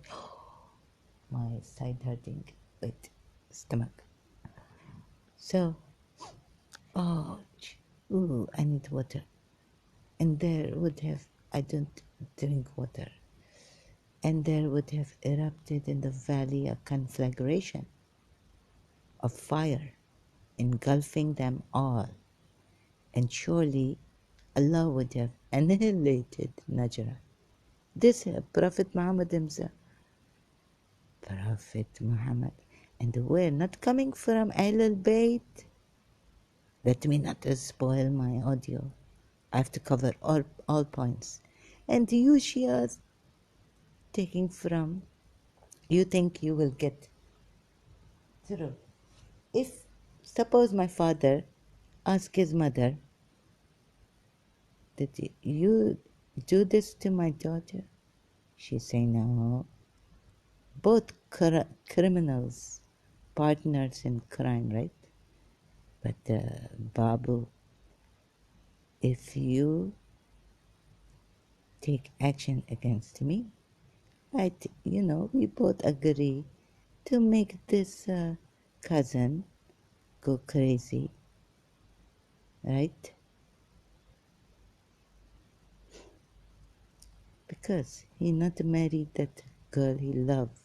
My side hurting. Wait, stomach. So, I need water. And there would have, I don't drink water. And there would have erupted in the valley a conflagration of fire, engulfing them all. And surely Allah would have annihilated Najran. This Prophet Muhammad himself. Prophet Muhammad. And we're not coming from Ahlul Bayt. Let me not spoil my audio. I have to cover all points. And you Shias taking from, you think you will get through. If, suppose my father asked his mother that you do this to my daughter? She say no. Both criminals, partners in crime, right? But Babu, if you take action against me, we both agree to make this cousin go crazy, right? Because he not married that girl he loved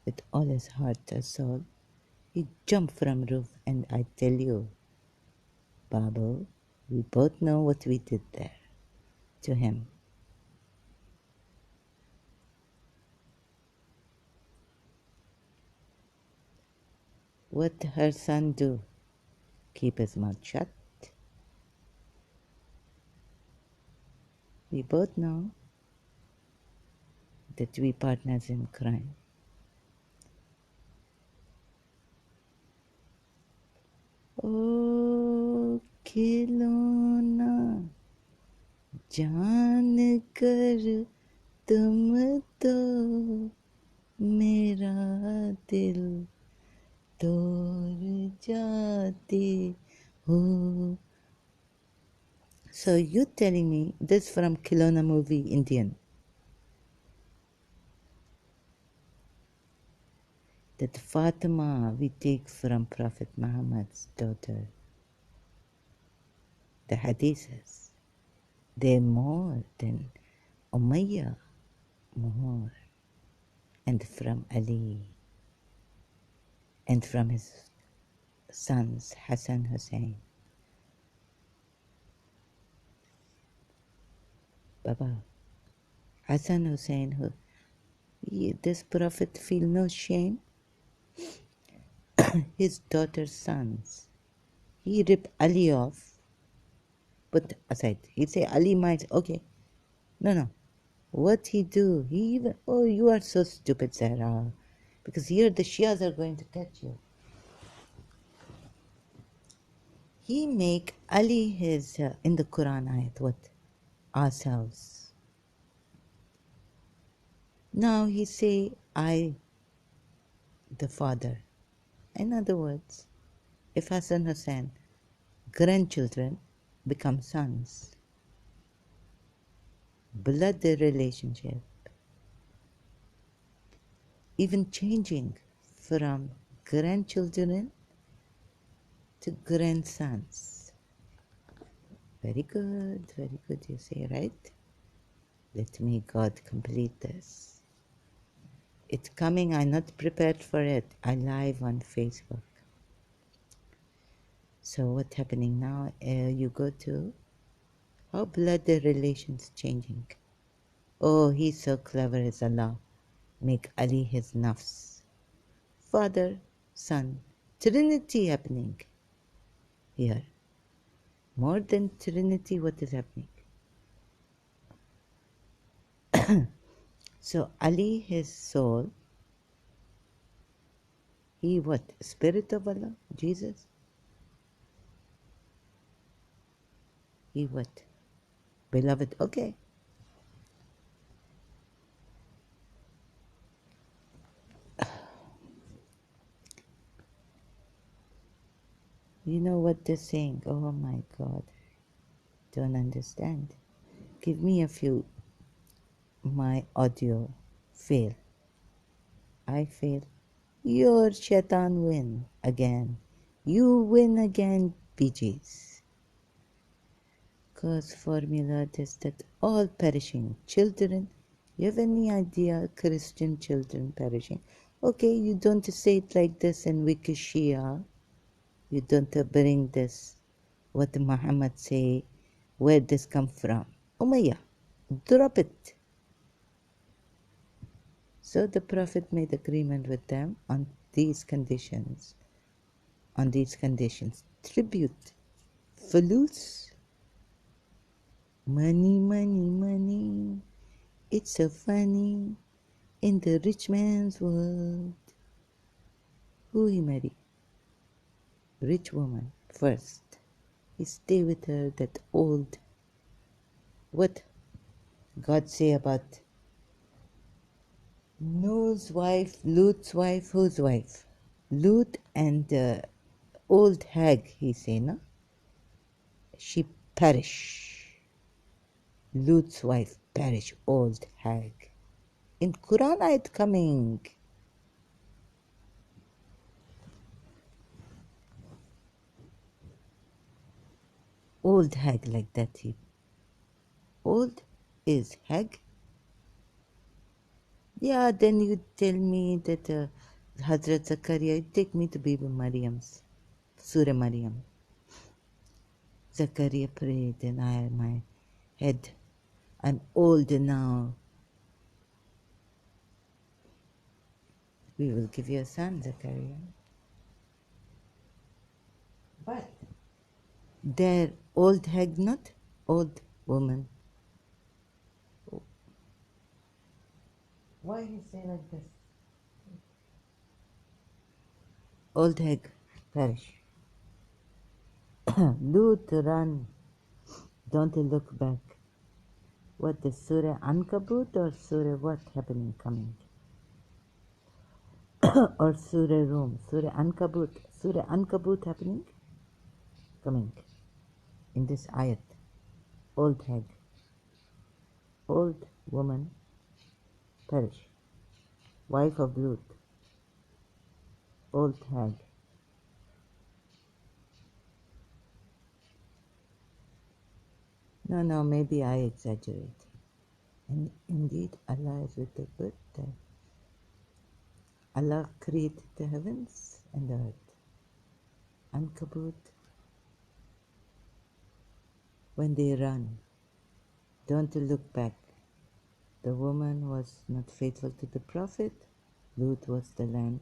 with all his heart and soul. He jumped from roof, and I tell you, Babu, we both know what we did there to him. What her son do? Keep his mouth shut? We both know that we partners in crime. ओ खिलौना जान कर तुम तो मेरा दिल तोड़ जाते हो. So you telling me this from Khilona movie Indian, that Fatima we take from Prophet Muhammad's daughter. The hadiths, they're more than Umayyah, more, and from Ali, and from his sons Hassan Hussein. Baba, Hassan Hussein, this Prophet feel no shame? His daughter's sons. He ripped Ali off, put aside. He'd say Ali might, okay. No. What he do? He even, oh, you are so stupid, Zahra. Because here the Shias are going to catch you. He make Ali his, in the Quran ayat, what? Ourselves. Now he say, I, the father. In other words, if Hassan Hussein, grandchildren become sons, blood relationship, even changing from grandchildren to grandsons. Very good, you say, right? Let me, God, complete this. It's coming, I'm not prepared for it. I live on Facebook. So what's happening now? You go to how blood relations changing. Oh, he's so clever as Allah. Make Ali his nafs. Father, Son, Trinity happening here. More than Trinity, what is happening? So Ali, his soul, he what? Spirit of Allah? Jesus? He what? Beloved, okay. You know what they're saying? Oh my God. Don't understand. Give me a few. My audio fail. I fail. Your shaitan win again. You win again, BGs. Cause formula is that all perishing children. You have any idea Christian children perishing? Okay, you don't say it like this in Ex-Shia. You don't bring this, what Muhammad say, where this come from. Umayyah, drop it. So the Prophet made agreement with them on these conditions. Tribute, fulus, money. It's so funny in the rich man's world. Who he marry? Rich woman first. He stay with her, that old, what? God say about Noah's wife, Lut's wife, whose wife? Lut and old hag, he say, no? She perish. Lut's wife perish, old hag. In Quran ayat coming. Old hag like that. He old is hag. Yeah, then you tell me that Hazrat Zakaria, you take me to Bibi Maryam's, Surah Maryam. Zakaria prayed and my head, I'm old now. We will give you a son, Zakaria. But there, old hag, not old woman. Why he say like this? Old hag, perish. Lut, run, don't look back. What, the Surah Ankabut or Surah what happening coming? Or Surah Rum, Surah Ankabut. Surah Ankabut happening? Coming. In this ayat. Old hag. Old woman, perish. Wife of Lut. Old hag. No, maybe I exaggerate. And indeed, Allah is with the good. Allah created the heavens and the earth. Ankabut, when they run, don't look back. The woman was not faithful to the Prophet. Lut was the land.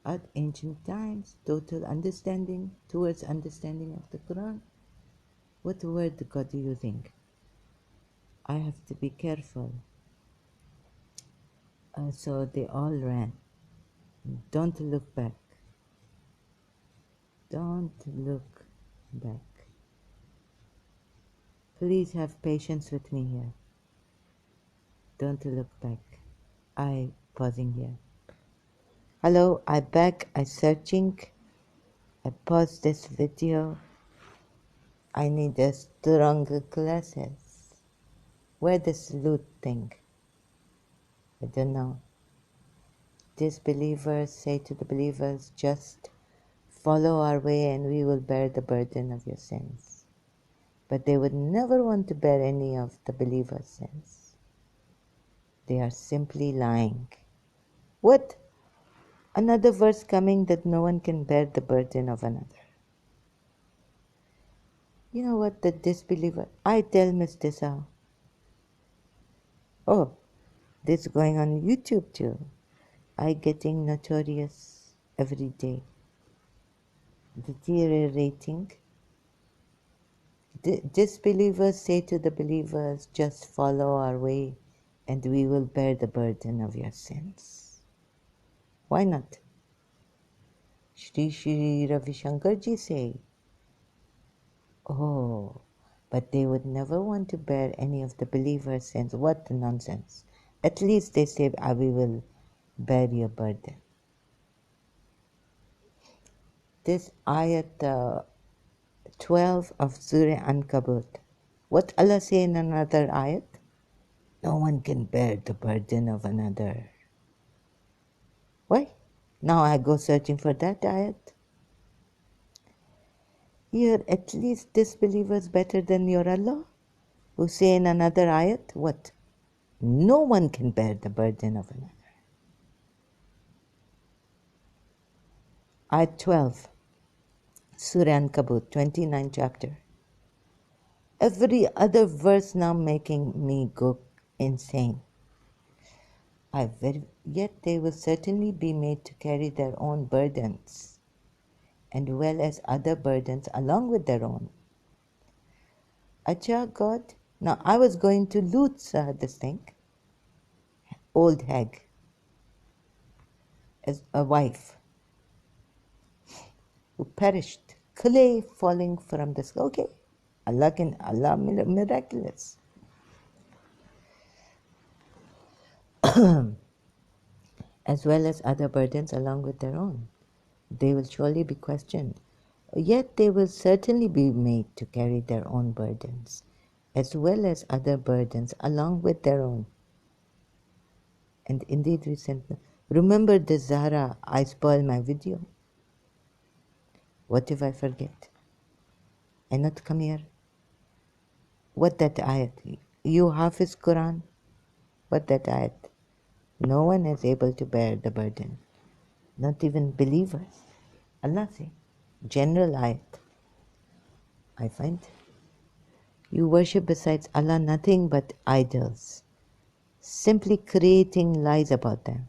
At ancient times, total understanding towards understanding of the Quran. What word God using? I have to be careful. So they all ran. Don't look back. Don't look back. Please have patience with me here. Don't look back. I pausing here. Hello, I back. I searching. I pause this video. I need a stronger glasses. Where this loot thing? I don't know. Disbelievers say to the believers, just follow our way and we will bear the burden of your sins. But they would never want to bear any of the believers' sins. They are simply lying. What? Another verse coming that no one can bear the burden of another. You know what, the disbeliever, I tell Miss Tessa, oh, this is going on YouTube too. I getting notorious every day. Deteriorating. Disbelievers say to the believers, just follow our way and we will bear the burden of your sins. Why not? Shri Ravi Shankar ji say, oh, but they would never want to bear any of the believers' sins. What nonsense. At least they say, we will bear your burden. This ayat 12 of Surah Ankabut. What Allah say in another ayat? No one can bear the burden of another. Why? Now I go searching for that ayat. Here, at least disbelievers better than your Allah, who say in another ayat, what? No one can bear the burden of another. Ayat 12, Surah Ankabut, 29th chapter. Every other verse now making me go insane. Yet they will certainly be made to carry their own burdens, and well as other burdens along with their own. Acha God, now I was going to loot this thing, old hag, as a wife who perished, clay falling from the sky. Okay, Allah miraculous. as well as other burdens along with their own. They will surely be questioned. Yet they will certainly be made to carry their own burdens, as well as other burdens along with their own. And indeed, we sent. Remember the Zara, I spoil my video. What if I forget? I not come here. What that ayat? You Hafiz Quran? What that ayat? No one is able to bear the burden. Not even believers. Allah say. General ayat. I find. You worship besides Allah nothing but idols, simply creating lies about them.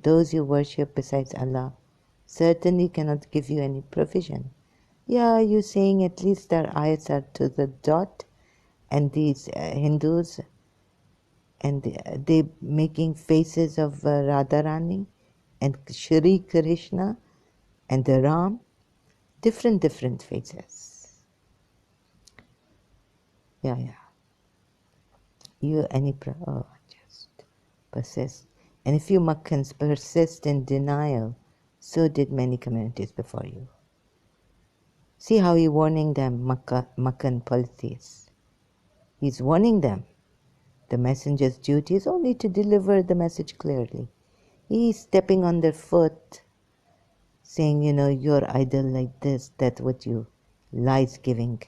Those you worship besides Allah certainly cannot give you any provision. Yeah, you saying at least their ayats are to the dot, and these Hindus, and they making faces of Radharani and Shri Krishna and the Ram, different faces. Yeah. You just persist. And if you Makkans persist in denial, so did many communities before you. See how he's warning them, Makkan polytheists. He's warning them. The messenger's duty is only to deliver the message clearly. He's stepping on their foot, saying, your idol like this, that's what you lies giving.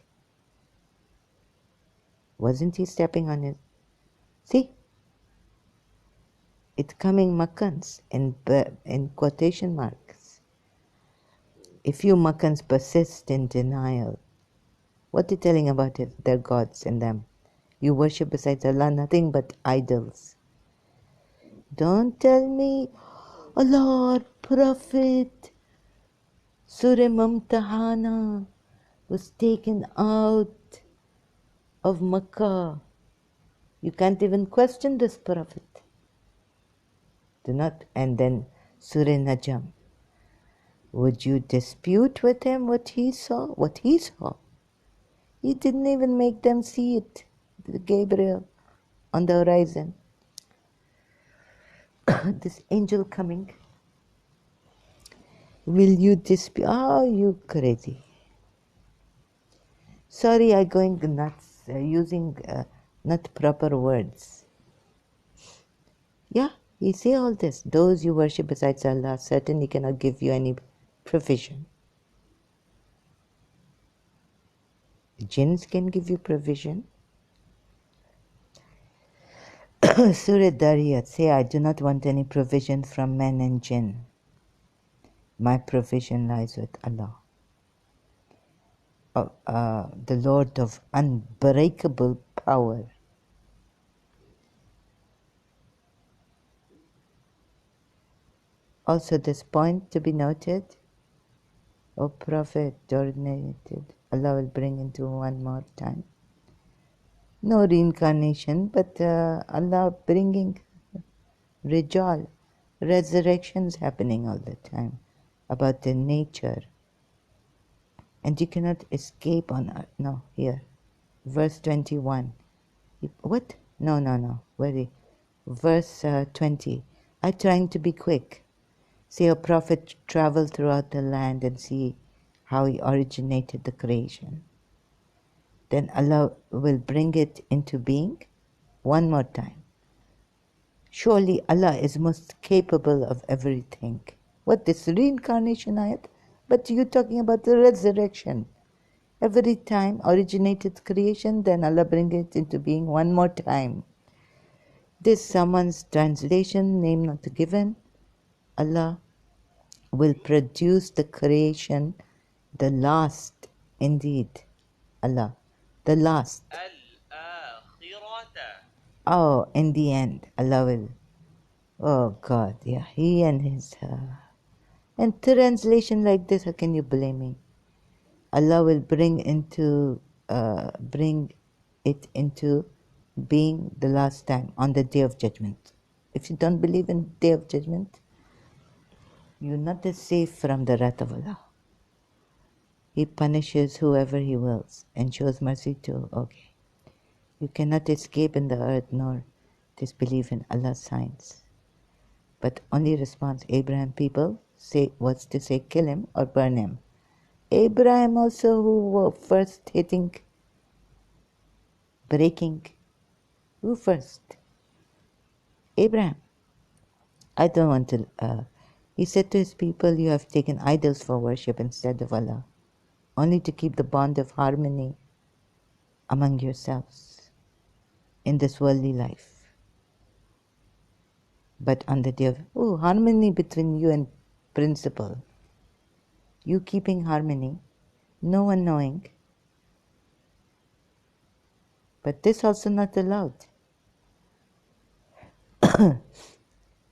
Wasn't he stepping on it? See? It's coming Makkans in quotation marks. If you Makkans persist in denial, what are you telling about it? Their gods and them? You worship besides Allah nothing but idols. Don't tell me, Allah, our Prophet, Surah Mumtahana was taken out of Makkah. You can't even question this Prophet. Do not, and then Surah Najm. Would you dispute with him what he saw? What he saw? He didn't even make them see it. Gabriel on the horizon. This angel coming. Will you dispute? Oh, you crazy. Sorry, I'm going nuts, using not proper words. Yeah, you see all this. Those you worship besides Allah certainly cannot give you any provision. Jinns can give you provision. Surah Dariyat, say, I do not want any provision from men and jinn. My provision lies with Allah. The Lord of unbreakable power. Also, this point to be noted, O Prophet, donated, Allah will bring into one more time. No reincarnation, but Allah bringing Rijal, resurrections happening all the time about the nature. And you cannot escape on earth. No, here. Verse 21. What? No. Verse 20. I'm trying to be quick. See, a prophet travel throughout the land and see how he originated the creation. Then Allah will bring it into being one more time. Surely Allah is most capable of everything. What, this reincarnation ayat? But you're talking about the resurrection. Every time originated creation, then Allah bring it into being one more time. This someone's translation, name not given. Allah will produce the creation, the last, indeed. Allah, the last. Oh, in the end, Allah will. Oh God, yeah, He and His. And translation like this, how can you blame me? Allah will bring it into being the last time on the Day of Judgment. If you don't believe in Day of Judgment, you're not as safe from the wrath of Allah. He punishes whoever He wills and shows mercy to. Okay. You cannot escape in the earth nor disbelieve in Allah's signs. But only response Abraham people was to say kill him or burn him. Abraham also who were first hitting, breaking. Who first? Abraham. I don't want to. He said to his people, you have taken idols for worship instead of Allah, only to keep the bond of harmony among yourselves in this worldly life. But on the day of harmony between you and principle, you keeping harmony, no one knowing, but this also not allowed.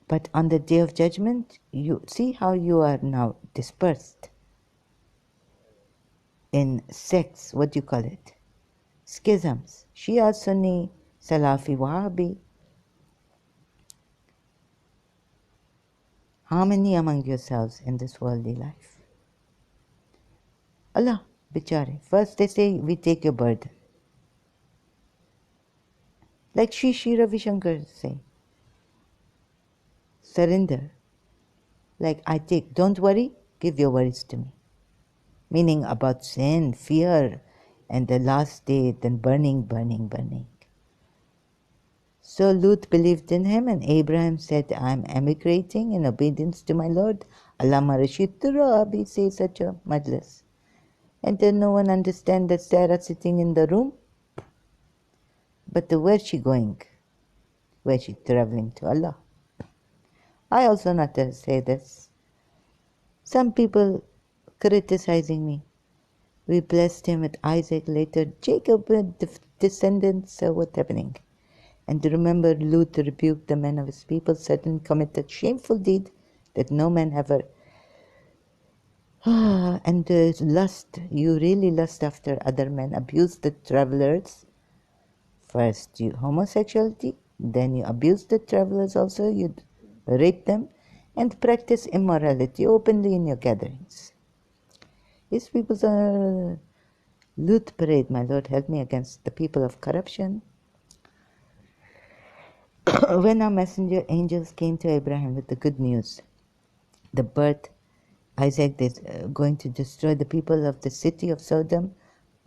But on the day of judgment, you see how you are now dispersed in sects, what do you call it? Schisms, Shia, Sunni, Salafi, Wahhabi. Harmony among yourselves in this worldly life. Allah, bichare. First they say, we take your burden. Like Shri Ravi Shankar say, surrender. Like I take, don't worry, give your worries to me. Meaning about sin, fear, and the last day, then burning, burning, burning. So Lut believed in him, and Abraham said, I am emigrating in obedience to my Lord. Allah marashittura abhi say such a majlis. And then no one understand that Sarah sitting in the room. But where's she going? Where's she traveling to Allah? I also not to say this. Some people criticizing me. We blessed him with Isaac, later Jacob with descendants, so what's happening? And remember, Lut rebuked the men of his people, certain committed shameful deed that no man ever. And lust, you really lust after other men, abuse the travelers. First, you homosexuality, then you abuse the travelers also, you rape them, and practice immorality openly in your gatherings. These people are Lut prayed, my Lord, help me against the people of corruption. When our messenger angels came to Abraham with the good news, the birth, Isaac is going to destroy the people of the city of Sodom,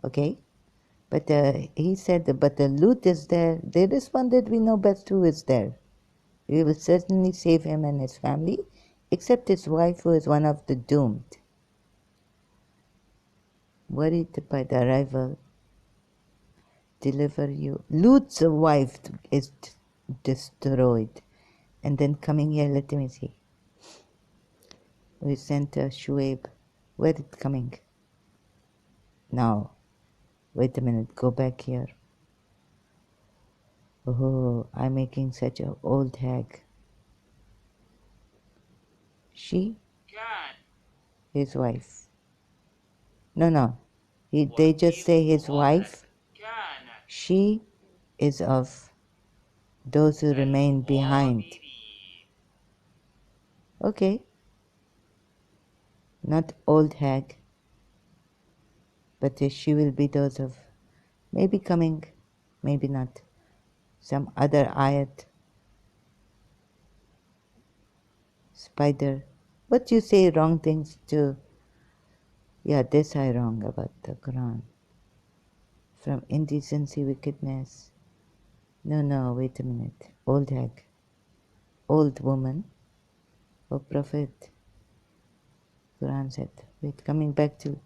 okay? But he said, but the Lut is there. They responded, we know best who is there. We will certainly save him and his family, except his wife who is one of the doomed. Worried by the arrival, deliver you. Lut's wife is destroyed. And then coming here, let me see. We sent Shuaib. Where is it coming? Now, wait a minute, go back here. Oh, I'm making such an old hag. She? His wife. No. They just say his wife. She is of those who remain behind. Okay. Not old hag, but she will be those of maybe coming, maybe not. Some other ayat. Spider. But you say wrong things too. Yeah, this I wrong about the Quran. From indecency, wickedness. No, wait a minute. Old hag. Old woman. Oh, Prophet. Quran said. Wait, coming back to.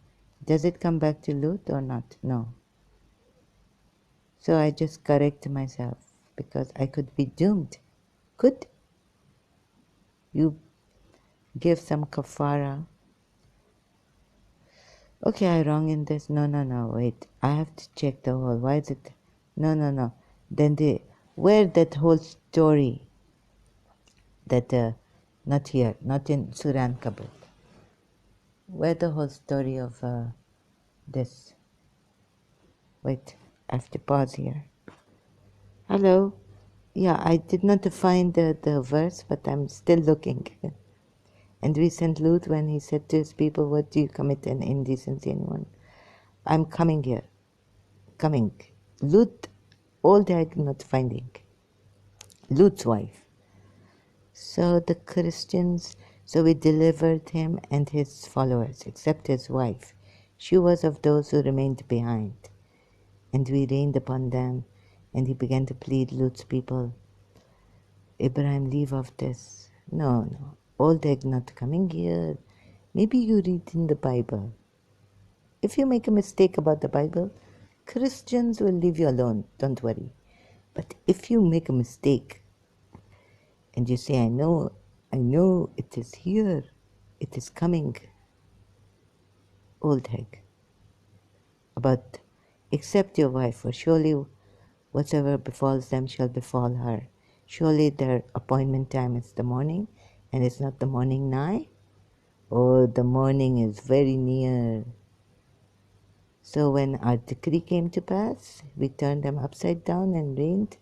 Does it come back to Lut or not? No. So I just correct myself because I could be doomed. Could you give some kafara? Okay, I wrong in this. No, wait. I have to check the whole. Why is it? No. Then where that whole story that, not here, not in Surah Ankabut. Where the whole story of this. Wait, I have to pause here. Hello? Yeah, I did not find the verse, but I'm still looking. And we sent Lut when he said to his people, what do you commit an indecency anyone? I'm coming here. Coming. Lut, old hag not finding. Lut's wife. So the Christians, so we delivered him and his followers, except his wife. She was of those who remained behind. And we rained upon them, and he began to plead Lut's people, Abraham, leave of this. No, old egg not coming here. Maybe you read in the Bible. If you make a mistake about the Bible, Christians will leave you alone. Don't worry. But if you make a mistake and you say, I know it is here, it is coming, old hag, about accept your wife, for surely whatsoever befalls them shall befall her. Surely their appointment time is the morning, and is not the morning nigh? Oh, the morning is very near. So when our decree came to pass, we turned them upside down and reigned,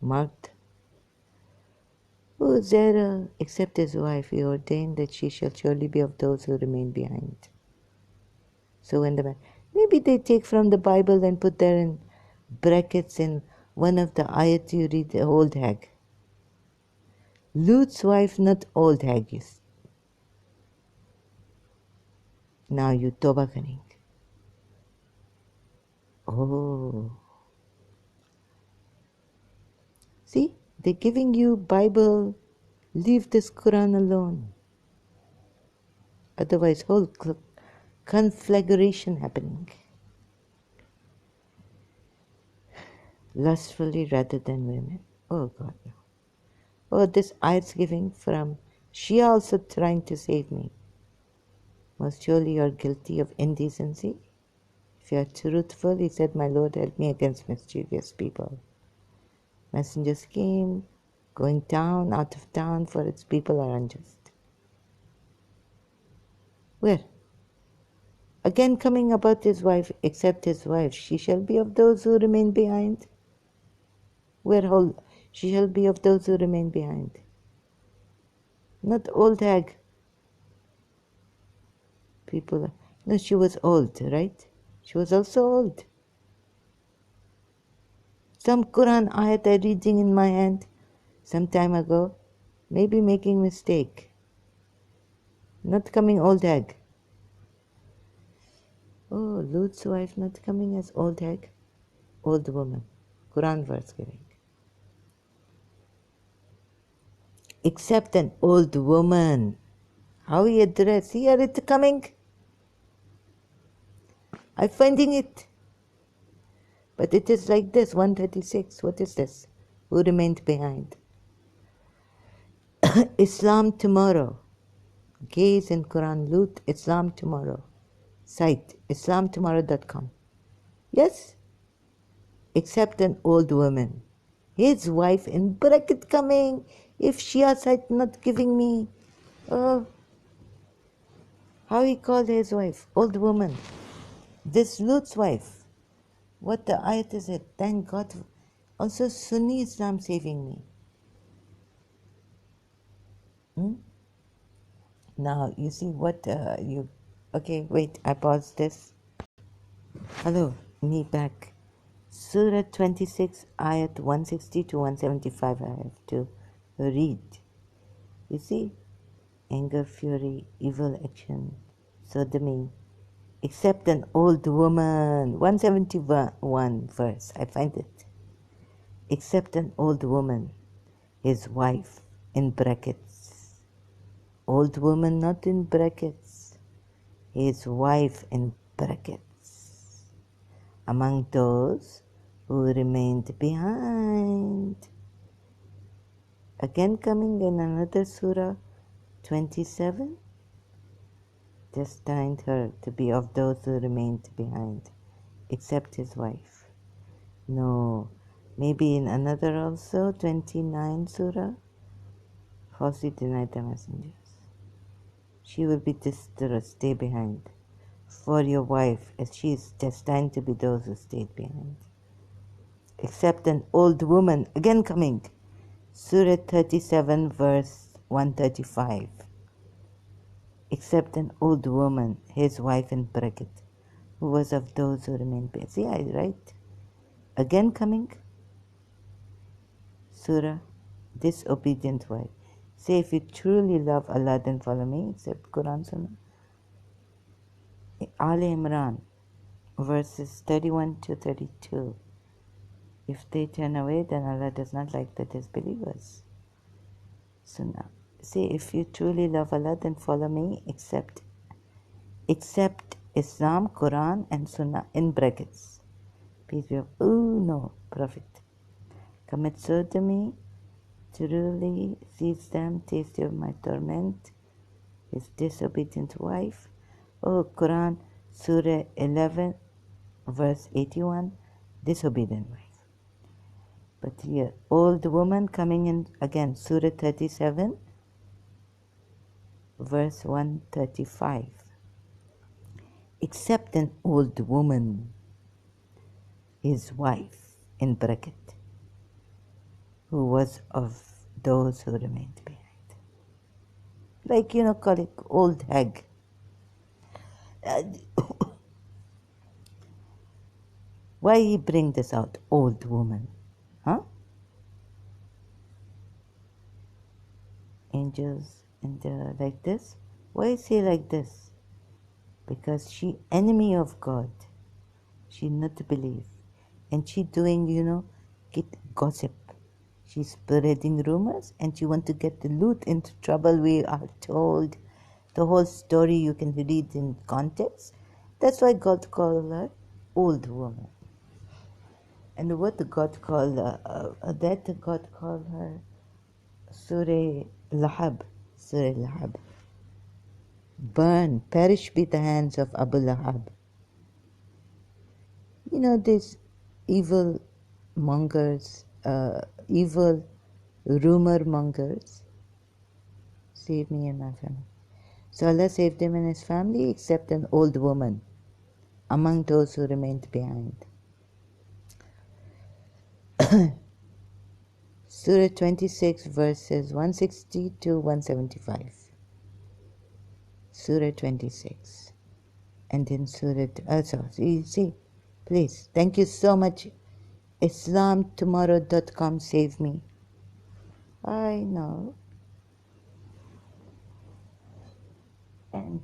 marked, whosoever except his wife, he ordained that she shall surely be of those who remain behind. So when maybe they take from the Bible and put there in brackets in one of the ayat you read, the old hag. Lut's wife, not old hag. Now you toba karing. Oh. See, they're giving you Bible, leave this Quran alone. Otherwise, whole conflagration happening. Lustfully rather than women. Oh God, no. Oh, this ayat's giving from Shia also trying to save me. Most surely you are guilty of indecency. If you are truthful, he said, my Lord, help me against mischievous people. Messengers came, going down, out of town, for its people are unjust. Where? Again coming about his wife, except his wife, she shall be of those who remain behind. Where whole? She shall be of those who remain behind. Not old hag. People, no, she was old, right? She was also old. Some Quran ayat I reading in my hand some time ago, maybe making mistake. Not coming old hag. Oh, Lut's wife not coming as old hag, old woman. Quran verse giving. Except an old woman. How he address? Here it coming. I'm finding it. But it is like this, 136. What is this? Who remained behind? Islam tomorrow. Gaze in Quran, Lut, Islam tomorrow. Site, islamtomorrow.com. Yes? Except an old woman. His wife in bracket coming. If Shia site not giving me. Oh, how he called his wife? Old woman. This Lut's wife. What the ayat is it? Thank God. Also Sunni Islam saving me. Now, you see what you... Okay, wait, I paused this. Hello, me back. Surah 26, ayat 160 to 175 I have to read. You see? Anger, fury, evil action, sodomy. Except an old woman. 171 verse, I find it. Except an old woman, his wife, in brackets. Old woman, not in brackets. His wife, in brackets. Among those who remained behind. Again coming in another surah, 27. Destined her to be of those who remained behind, except his wife. No, maybe in another also, 29 surah, falsely denied the messengers. She will be destroyed, stay behind. For your wife, as she is destined to be those who stayed behind. Except an old woman, again coming. Surah 37, verse 135. Except an old woman, his wife in bracket, who was of those who remained behind. See, I write. Again coming. Surah, disobedient wife. Say, if you truly love Allah, then follow me, except Quran Sunnah. Ali Imran, verses 31 to 32. If they turn away, then Allah does not like the disbelievers. Sunnah. Say, if you truly love Allah, then follow me, except Islam, Quran, and Sunnah, in brackets. Peace be upon. Oh no, Prophet. Commit sodomy, truly seize them, taste of my torment, his disobedient wife. Oh, Quran, Surah 11, verse 81, disobedient wife. But here, old woman coming in again, Surah 37, verse 135. Except an old woman, his wife, in bracket, who was of those who remained behind. Like, call it old hag. Why he bring this out, old woman? Huh? Angels and like this. Why is he like this? Because she enemy of God. She not believe. And she doing, get gossip. She's spreading rumors and she want to get the loot into trouble. We are told the whole story you can read in context. That's why God called her old woman. And what God called that God called her Surah Lahab. Surah Lahab. Burn, perish be the hands of Abu Lahab. These evil mongers, evil rumor mongers, save me and my family. So Allah saved him and his family, except an old woman among those who remained behind. Surah 26, verses 160 to 175. Surah 26. And in Surah, see, please, thank you so much. IslamTomorrow.com, save me. I know. And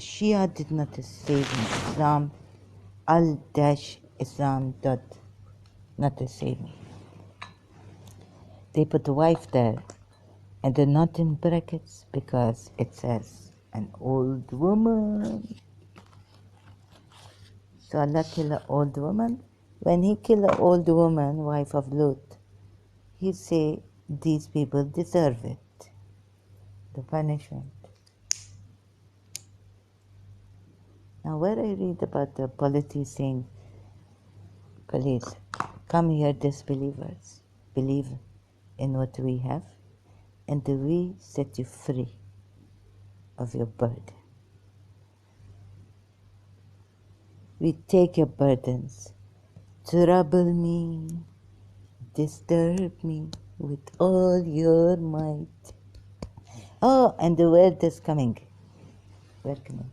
Shia did not save me. Islam, al-Islam dot not save me. They put the wife there, and they're not in brackets because it says an old woman. So Allah kill an old woman. When he kill an old woman, wife of Lut, he say these people deserve it, the punishment. Now, where I read about the police saying, police, come here, disbelievers, believe in what we have, and we set you free of your burden. We take your burdens, trouble me, disturb me with all your might. Oh, and the word is coming. Word coming.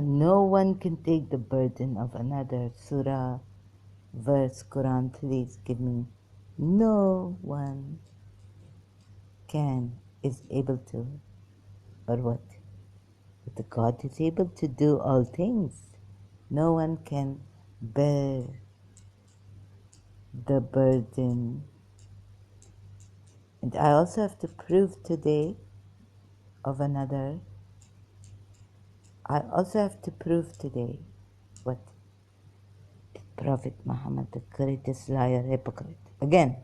No one can take the burden of another. Surah, verse, Quran, please give me. No one is able to, or what? But God is able to do all things. No one can bear the burden. And I also have to prove today of another. I also have to prove today what? Prophet Muhammad, the greatest liar, hypocrite. Again,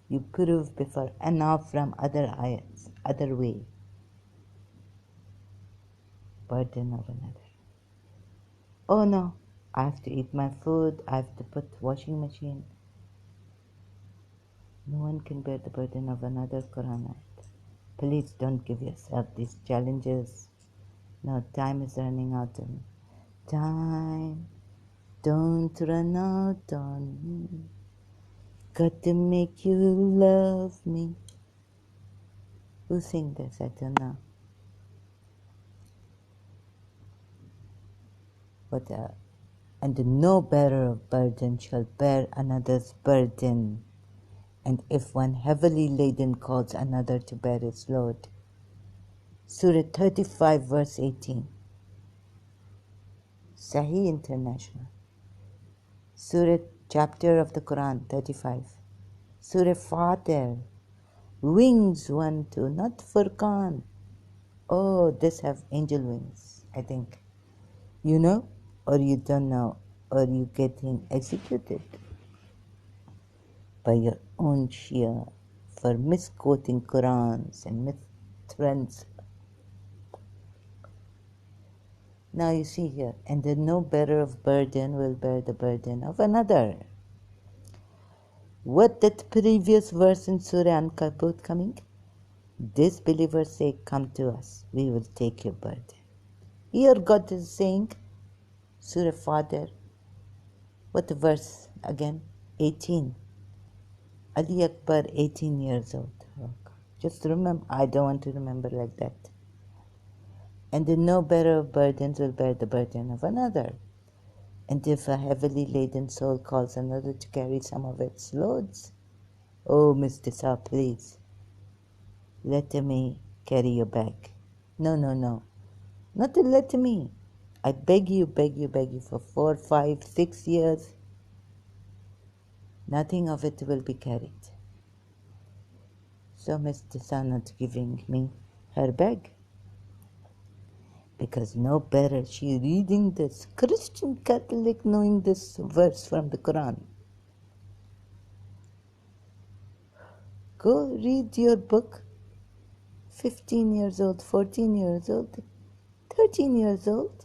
you prove before, and now from other ayats, other way. Burden of another. Oh no, I have to eat my food, I have to put washing machine. No one can bear the burden of another Quran ayat. Please don't give yourself these challenges. No, time is running out on me. Time, don't run out on me. Got to make you love me. Who sing this? I don't know. But and no bearer of burden shall bear another's burden. And if one heavily laden calls another to bear his load. Surah 35 verse 18. Sahih International. Surah chapter of the Quran 35. Surah Fatir. Wings 1, 2, not Furqan. Oh, this have angel wings, I think. You know, or you don't know, or you getting executed by your own Shia for misquoting Qurans and myth-trends. Now you see here, and the no bearer of burden will bear the burden of another. What that previous verse in Surah Ankabut coming? Disbelievers say, come to us, we will take your burden. Here God is saying, Surah Fatir, what verse again? 18. Ali Akbar, 18 years old. Oh God. Just remember, I don't want to remember like that. And the no bearer of burdens will bear the burden of another. And if a heavily laden soul calls another to carry some of its loads, oh, Mr. Sa, please, let me carry your bag. No, no, no. Not to let me. I beg you, beg you, beg you for 4, 5, 6 years. Nothing of it will be carried. So Mr. Sa not giving me her bag. Because no better, she reading this, Christian Catholic knowing this verse from the Quran. Go read your book. 15 years old, 14 years old, 13 years old.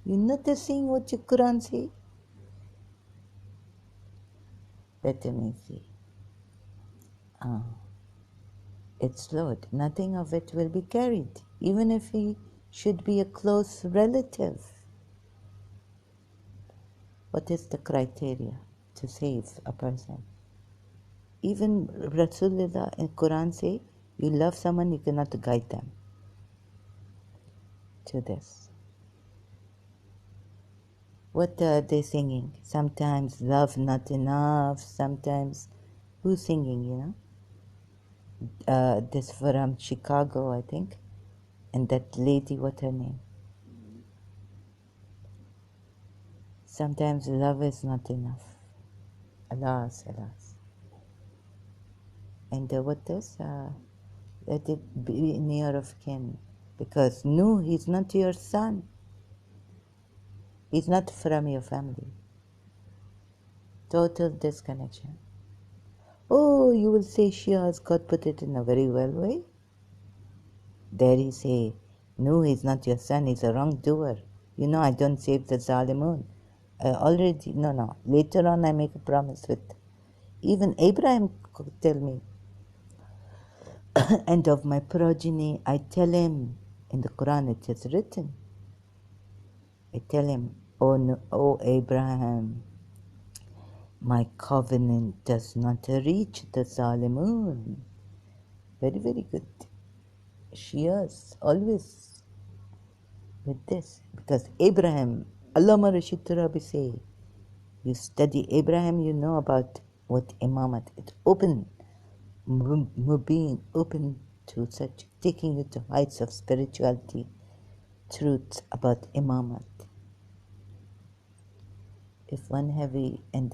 You're not seeing what your Quran say? Let me see. It's Lord. Nothing of it will be carried, even if he should be a close relative. What is the criteria to save a person? Even Rasulullah in Quran say, you love someone, you cannot guide them to this. What are they singing? Sometimes love not enough, sometimes who's singing, you know? This from Chicago, I think. And that lady, what her name? Sometimes love is not enough. Alas, alas. And what is? Let it be near of kin. Because no, he's not your son. He's not from your family. Total disconnection. Oh, you will say Shia's God put it in a very well way. There he say, no, he's not your son, he's a wrongdoer. You know, I don't save the Zalimun. No. Later on, I make a promise with. Even Abraham could tell me, and of my progeny, I tell him, in the Quran it is written, I tell him, oh, no, oh Abraham, my covenant does not reach the Zalimun. Very, very good. Shias, always with this. Because Abraham, Allama Rashid Turabi say, you study Abraham, you know about what imamat. It's open, being open to such, taking you to heights of spirituality, truths about imamat. If one heavy and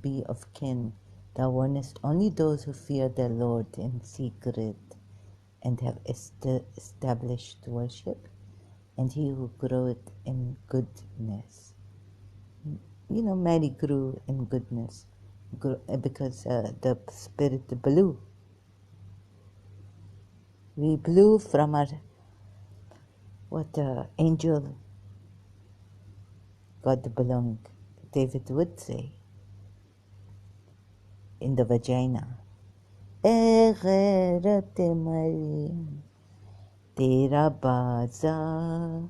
be of kin, thou warnest only those who fear their Lord in secret and have established worship, and he who groweth in goodness. You know, Mary grew in goodness because the spirit blew. We blew from our, what angel God belonged, David would say, in the vagina. ए गैरत मरियम तेरा बाजार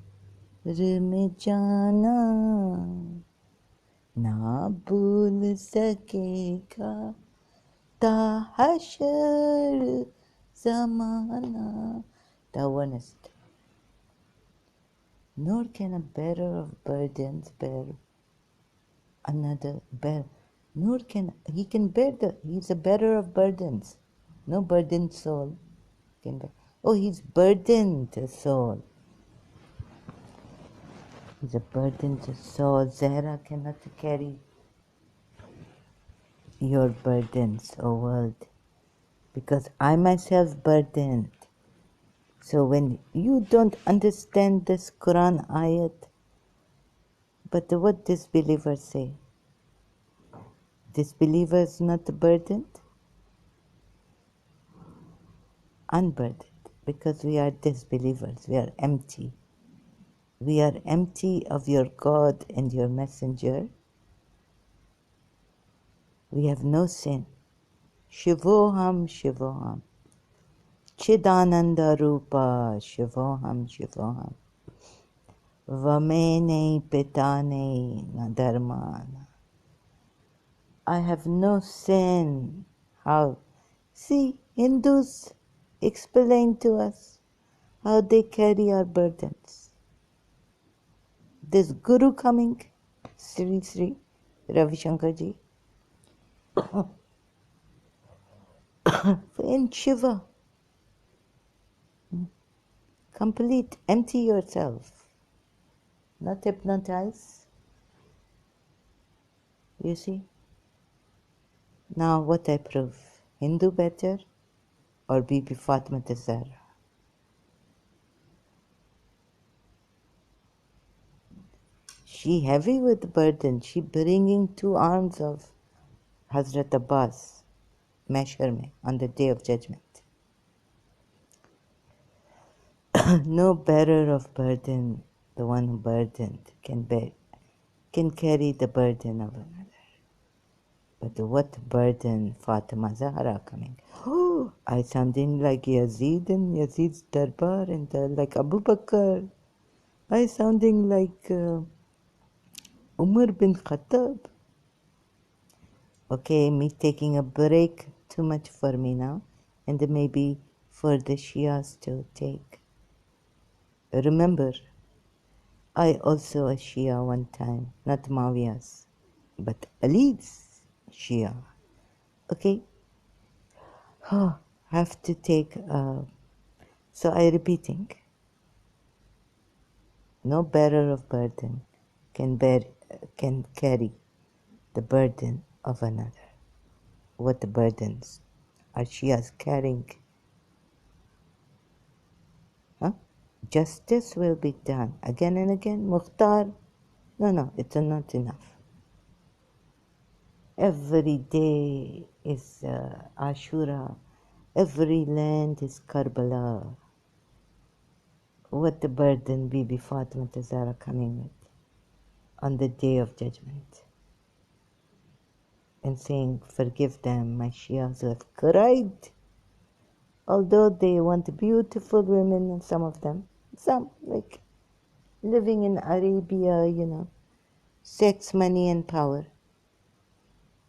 में जाना ना भूल सकेगा ता हशर ज़माना. Thou warnest, nor can a bearer of burdens bear Nur he can bear he's a bearer of burdens. No burdened soul can bear. Oh, he's burdened soul. He's a burdened soul. Zahra cannot carry your burdens, O world, because I myself burdened. So when you don't understand this Quran ayat, but what disbelievers say? Disbelievers not burdened? Unburdened, because we are disbelievers, we are empty. We are empty of your God and your messenger. We have no sin. Shivoham, Shivoham. Chidananda Rupa, Shivoham, Shivoham. Vamene Pitane Nadarmana. I have no sin. How? See, Hindus explain to us how they carry our burdens. This Guru coming, Sri Sri Ravi Shankarji, in Shiva, complete, empty yourself, not hypnotize. You see? Now what I prove, Hindu better or Bibi Fatima Zahra? She heavy with burden, she bringing 2 arms of Hazrat Abbas, measure me on the day of judgment. No bearer of burden, the one who burdened, can carry the burden of another. But what burden Fatima Zahra coming? Oh, I sounding like Yazid and Yazid's Darbar and like Abu Bakr. I sounding like Umar bin Khattab. Okay, me taking a break, too much for me now, and maybe for the Shias to take. Remember, I also a Shia one time, not Mawiya's, but Ali's Shia. Okay? Oh, have to take, so I repeating, no bearer of burden can carry the burden of another. What the burdens are Shias carrying? Huh? Justice will be done again and again. Mukhtar, no, it's not enough. Every day is Ashura. Every land is Karbala. What the burden Bibi Fatima Zahra coming with on the day of judgment and saying, forgive them, my Shias who have cried. Although they want beautiful women, and some of them, some like living in Arabia, sex, money, and power.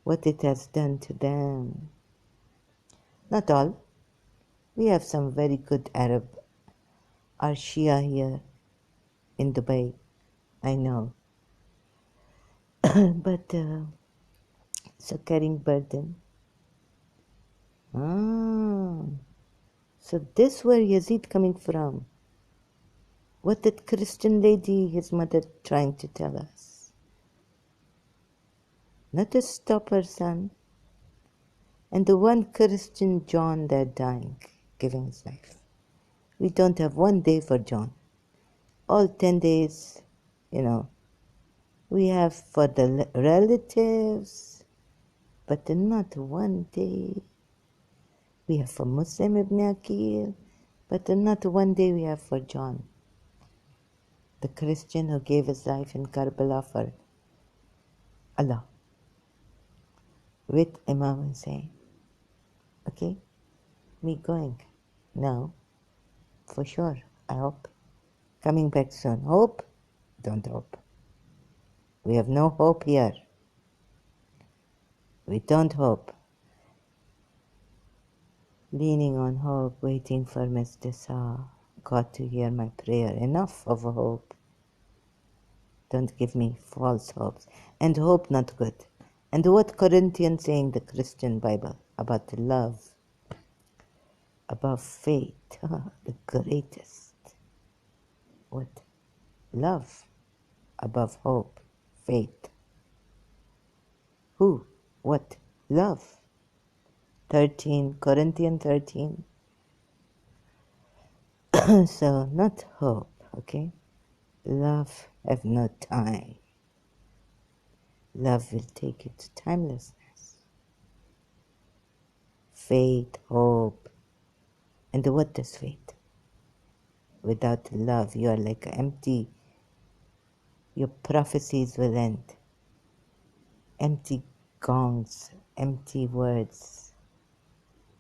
What it has done to them. Not all. We have some very good Arab, our Shia here in Dubai, I know. But, so carrying burden. So this where Yazid coming from. What that Christian lady, his mother, trying to tell us. Not to stop her son. And the one Christian John that dying, giving his life. We don't have one day for John. All 10 days, we have for the relatives, but not one day. We have for Muslim Ibn Aqil, but not one day we have for John, the Christian who gave his life in Karbala for Allah, with Imam Hussein. Okay? Me going now, for sure, I hope. Coming back soon. Hope? Don't hope. We have no hope here. We don't hope. Leaning on hope, waiting for Mr. Sa, God to hear my prayer. Enough of hope. Don't give me false hopes. And hope not good. And what Corinthians say in the Christian Bible about love, above faith, the greatest. What? Love above hope, faith. Who? What? Love. 13, Corinthians 13. So not hope, okay? Love have no time. Love will take you to timelessness. Faith, hope. And what is faith? Without love, you are like empty. Your prophecies will end. Empty gongs, empty words.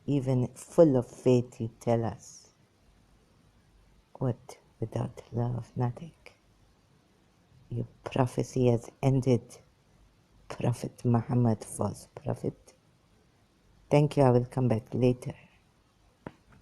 Even full of faith, you tell us. What? Without love, nothing. Your prophecy has ended. Prophet Muhammad, false prophet. Thank you. I will come back later.